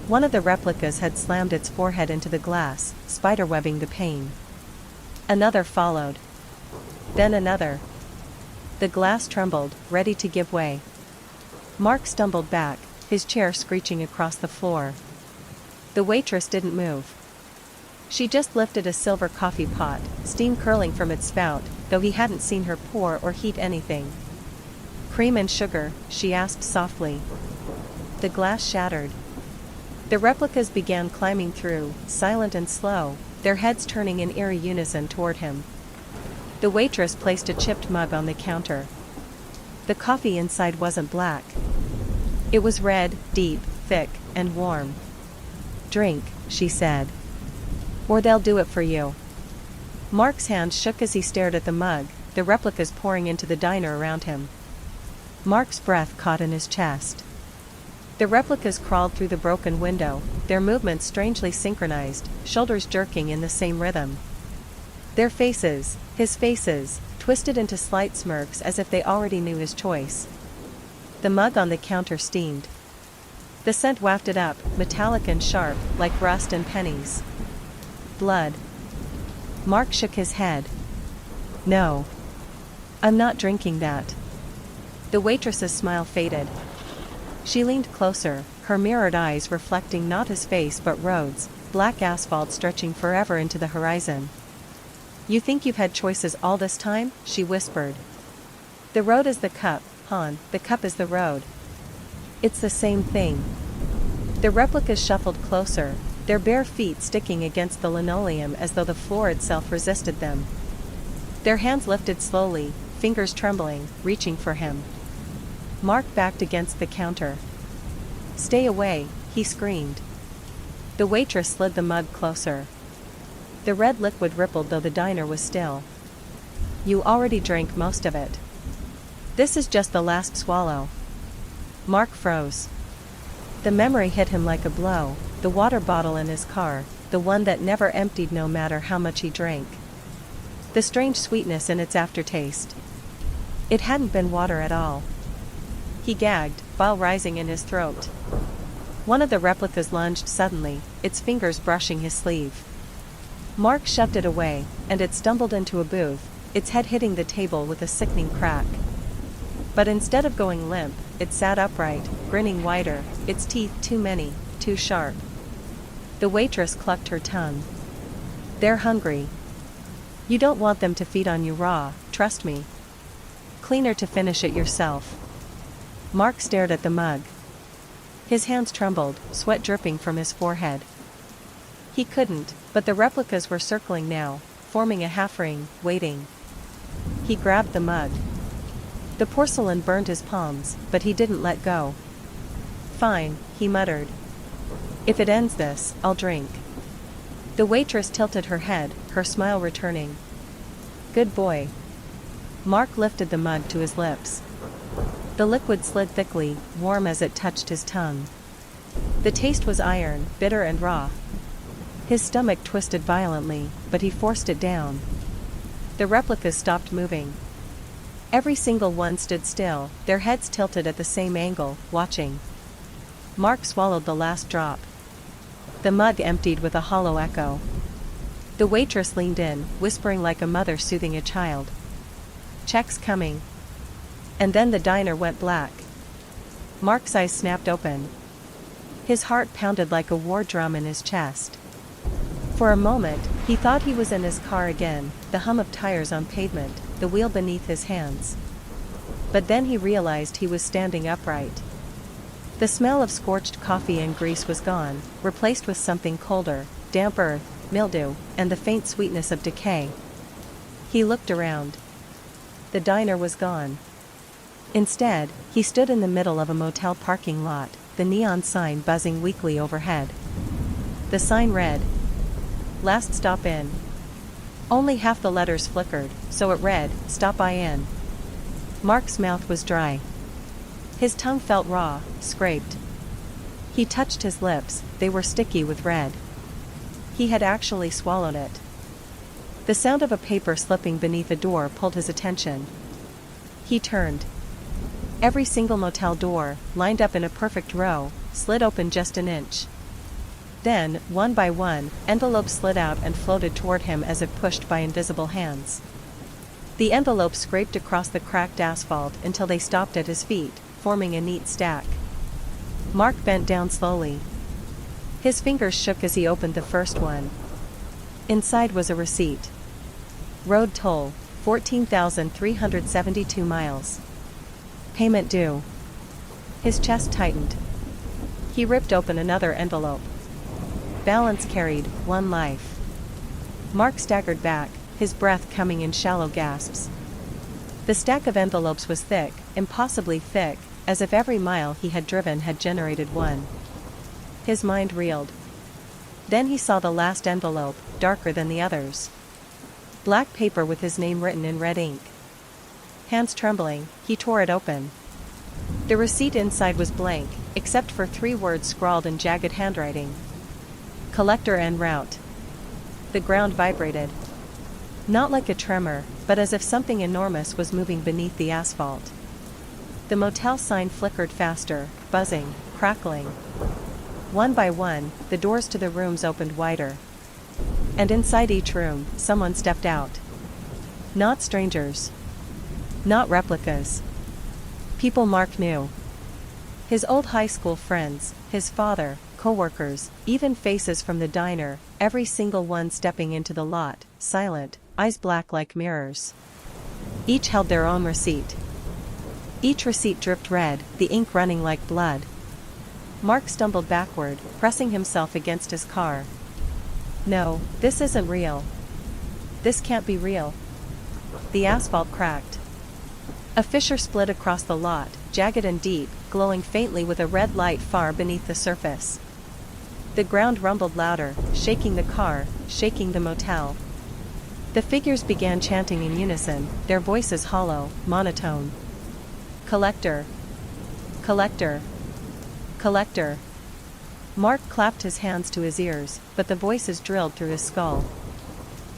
One of the replicas had slammed its forehead into the glass, spiderwebbing the pane. Another followed. Then another. The glass trembled, ready to give way. Mark stumbled back, his chair screeching across the floor. The waitress didn't move. She just lifted a silver coffee pot, steam curling from its spout, though he hadn't seen her pour or heat anything. Cream and sugar, she asked softly. The glass shattered. The replicas began climbing through, silent and slow, their heads turning in eerie unison toward him. The waitress placed a chipped mug on the counter. The coffee inside wasn't black. It was red, deep, thick, and warm. Drink, she said. Or they'll do it for you. Mark's hand shook as he stared at the mug, the replicas pouring into the diner around him. Mark's breath caught in his chest. The replicas crawled through the broken window, their movements strangely synchronized, shoulders jerking in the same rhythm. Their faces, his faces, twisted into slight smirks as if they already knew his choice. The mug on the counter steamed. The scent wafted up, metallic and sharp, like rust and pennies. Blood. Mark shook his head. No. I'm not drinking that. The waitress's smile faded. She leaned closer, her mirrored eyes reflecting not his face but roads, black asphalt stretching forever into the horizon. You think you've had choices all this time? She whispered. The road is the cup, Han, the cup is the road. It's the same thing. The replicas shuffled closer, their bare feet sticking against the linoleum as though the floor itself resisted them. Their hands lifted slowly, fingers trembling, reaching for him. Mark backed against the counter. Stay away, he screamed. The waitress slid the mug closer. The red liquid rippled though the diner was still. You already drank most of it. This is just the last swallow. Mark froze. The memory hit him like a blow, the water bottle in his car, the one that never emptied no matter how much he drank. The strange sweetness in its aftertaste. It hadn't been water at all. He gagged, bile rising in his throat. One of the replicas lunged suddenly, its fingers brushing his sleeve. Mark shoved it away, and it stumbled into a booth, its head hitting the table with a sickening crack. But instead of going limp, it sat upright, grinning wider, its teeth too many, too sharp. The waitress clucked her tongue. They're hungry. You don't want them to feed on you raw, trust me. Cleaner to finish it yourself. Mark stared at the mug. His hands trembled, sweat dripping from his forehead. He couldn't, but the replicas were circling now, forming a half-ring, waiting. He grabbed the mug. The porcelain burned his palms, but he didn't let go. Fine, he muttered. If it ends this, I'll drink. The waitress tilted her head, her smile returning. Good boy. Mark lifted the mug to his lips. The liquid slid thickly, warm as it touched his tongue. The taste was iron, bitter and raw. His stomach twisted violently, but he forced it down. The replicas stopped moving. Every single one stood still, their heads tilted at the same angle, watching. Mark swallowed the last drop. The mug emptied with a hollow echo. The waitress leaned in, whispering like a mother soothing a child. Check's coming. And then the diner went black. Mark's eyes snapped open. His heart pounded like a war drum in his chest. For a moment, he thought he was in his car again, the hum of tires on pavement, the wheel beneath his hands. But then he realized he was standing upright. The smell of scorched coffee and grease was gone, replaced with something colder, damp earth, mildew, and the faint sweetness of decay. He looked around. The diner was gone. Instead, he stood in the middle of a motel parking lot, the neon sign buzzing weakly overhead. The sign read, Last Stop In. Only half the letters flickered, so it read, Stop by in. Mark's mouth was dry. His tongue felt raw, scraped. He touched his lips, they were sticky with red. He had actually swallowed it. The sound of a paper slipping beneath a door pulled his attention. He turned. Every single motel door, lined up in a perfect row, slid open just an inch. Then, one by one, envelopes slid out and floated toward him as if pushed by invisible hands. The envelopes scraped across the cracked asphalt until they stopped at his feet, forming a neat stack. Mark bent down slowly. His fingers shook as he opened the first one. Inside was a receipt. Road toll, 14,372 miles. Payment due. His chest tightened. He ripped open another envelope. Balance carried, 1 life. Mark staggered back, his breath coming in shallow gasps. The stack of envelopes was thick, impossibly thick, as if every mile he had driven had generated one. His mind reeled. Then he saw the last envelope, darker than the others. Black paper with his name written in red ink. Hands trembling, he tore it open. The receipt inside was blank, except for 3 words scrawled in jagged handwriting. Collector en route. The ground vibrated. Not like a tremor, but as if something enormous was moving beneath the asphalt. The motel sign flickered faster, buzzing, crackling. One by one, the doors to the rooms opened wider. And inside each room, someone stepped out. Not strangers. Not replicas. People Mark knew. His old high school friends, his father, co-workers, even faces from the diner, every single one stepping into the lot, silent, eyes black like mirrors. Each held their own receipt. Each receipt dripped red, the ink running like blood. Mark stumbled backward, pressing himself against his car. No, this isn't real. This can't be real. The asphalt cracked. A fissure split across the lot, jagged and deep, glowing faintly with a red light far beneath the surface. The ground rumbled louder, shaking the car, shaking the motel. The figures began chanting in unison, their voices hollow, monotone. Collector. Collector. Collector. Mark clapped his hands to his ears, but the voices drilled through his skull.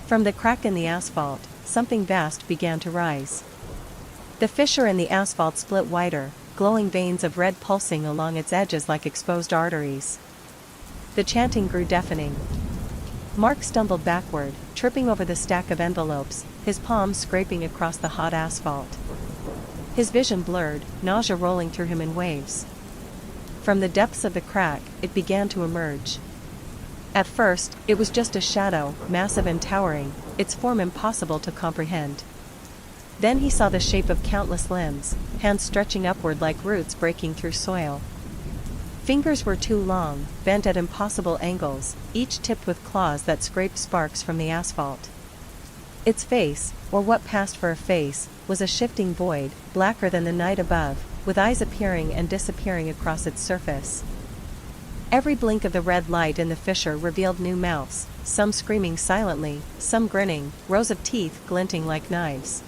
From the crack in the asphalt, something vast began to rise. The fissure in the asphalt split wider, glowing veins of red pulsing along its edges like exposed arteries. The chanting grew deafening. Mark stumbled backward, tripping over the stack of envelopes, his palms scraping across the hot asphalt. His vision blurred, nausea rolling through him in waves. From the depths of the crack, it began to emerge. At first, it was just a shadow, massive and towering, its form impossible to comprehend. Then he saw the shape of countless limbs, hands stretching upward like roots breaking through soil. Fingers were too long, bent at impossible angles, each tipped with claws that scraped sparks from the asphalt. Its face, or what passed for a face, was a shifting void, blacker than the night above, with eyes appearing and disappearing across its surface. Every blink of the red light in the fissure revealed new mouths, some screaming silently, some grinning, rows of teeth glinting like knives.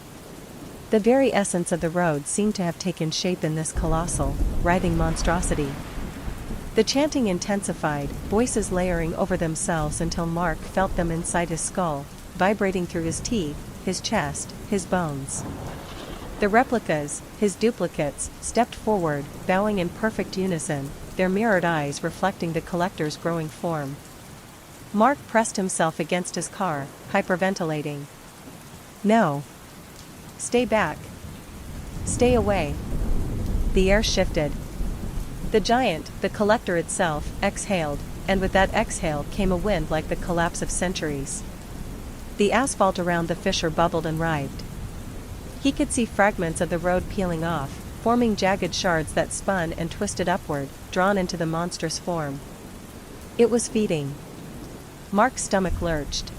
The very essence of the road seemed to have taken shape in this colossal, writhing monstrosity. The chanting intensified, voices layering over themselves until Mark felt them inside his skull, vibrating through his teeth, his chest, his bones. The replicas, his duplicates, stepped forward, bowing in perfect unison, their mirrored eyes reflecting the collector's growing form. Mark pressed himself against his car, hyperventilating. No. Stay back. Stay away. The air shifted. The giant, the collector itself, exhaled, and with that exhale came a wind like the collapse of centuries. The asphalt around the fissure bubbled and writhed. He could see fragments of the road peeling off, forming jagged shards that spun and twisted upward, drawn into the monstrous form. It was feeding. Mark's stomach lurched.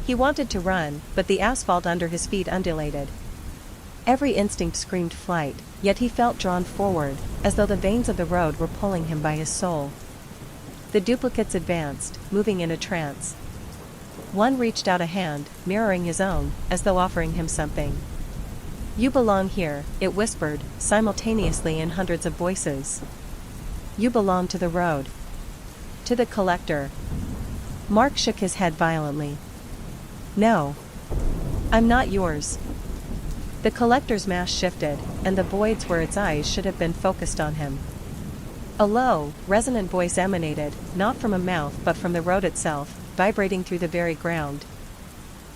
He wanted to run, but the asphalt under his feet undulated. Every instinct screamed flight, yet he felt drawn forward, as though the veins of the road were pulling him by his soul. The duplicates advanced, moving in a trance. One reached out a hand, mirroring his own, as though offering him something. You belong here, it whispered, simultaneously in hundreds of voices. You belong to the road. To the collector. Mark shook his head violently. No. I'm not yours. The collector's mask shifted, and the voids where its eyes should have been focused on him. A low, resonant voice emanated, not from a mouth but from the road itself, vibrating through the very ground.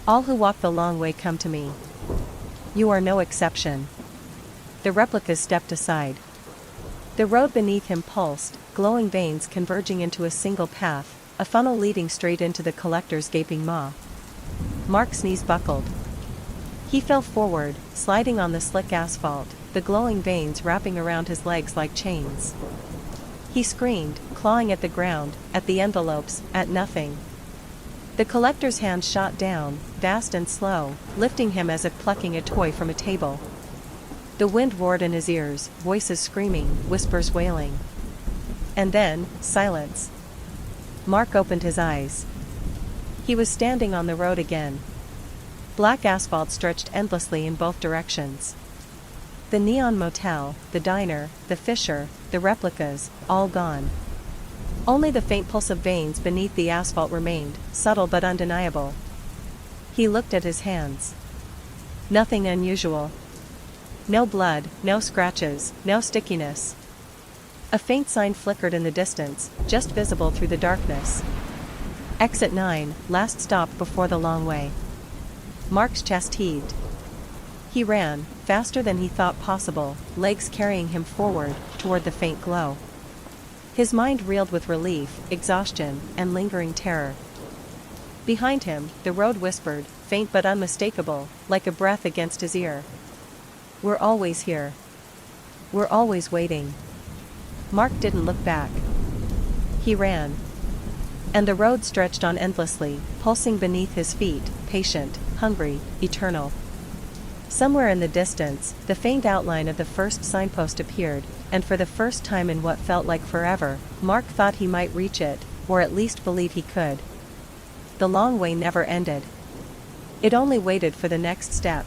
All who walk the long way come to me. You are no exception. The replicas stepped aside. The road beneath him pulsed, glowing veins converging into a single path, a funnel leading straight into the collector's gaping maw. Mark's knees buckled. He fell forward, sliding on the slick asphalt, the glowing veins wrapping around his legs like chains. He screamed, clawing at the ground, at the envelopes, at nothing. The collector's hand shot down, vast and slow, lifting him as if plucking a toy from a table. The wind roared in his ears, voices screaming, whispers wailing. And then, silence. Mark opened his eyes. He was standing on the road again. Black asphalt stretched endlessly in both directions. The neon motel, the diner, the fissure, the replicas, all gone. Only the faint pulse of veins beneath the asphalt remained, subtle but undeniable. He looked at his hands. Nothing unusual. No blood, no scratches, no stickiness. A faint sign flickered in the distance, just visible through the darkness. Exit 9, last stop before the long way. Mark's chest heaved. He ran, faster than he thought possible, legs carrying him forward, toward the faint glow. His mind reeled with relief, exhaustion, and lingering terror. Behind him, the road whispered, faint but unmistakable, like a breath against his ear. "We're always here. We're always waiting." Mark didn't look back. He ran. And the road stretched on endlessly, pulsing beneath his feet, patient, hungry, eternal. Somewhere in the distance, the faint outline of the first signpost appeared, and for the first time in what felt like forever, Mark thought he might reach it, or at least believe he could. The long way never ended. It only waited for the next step,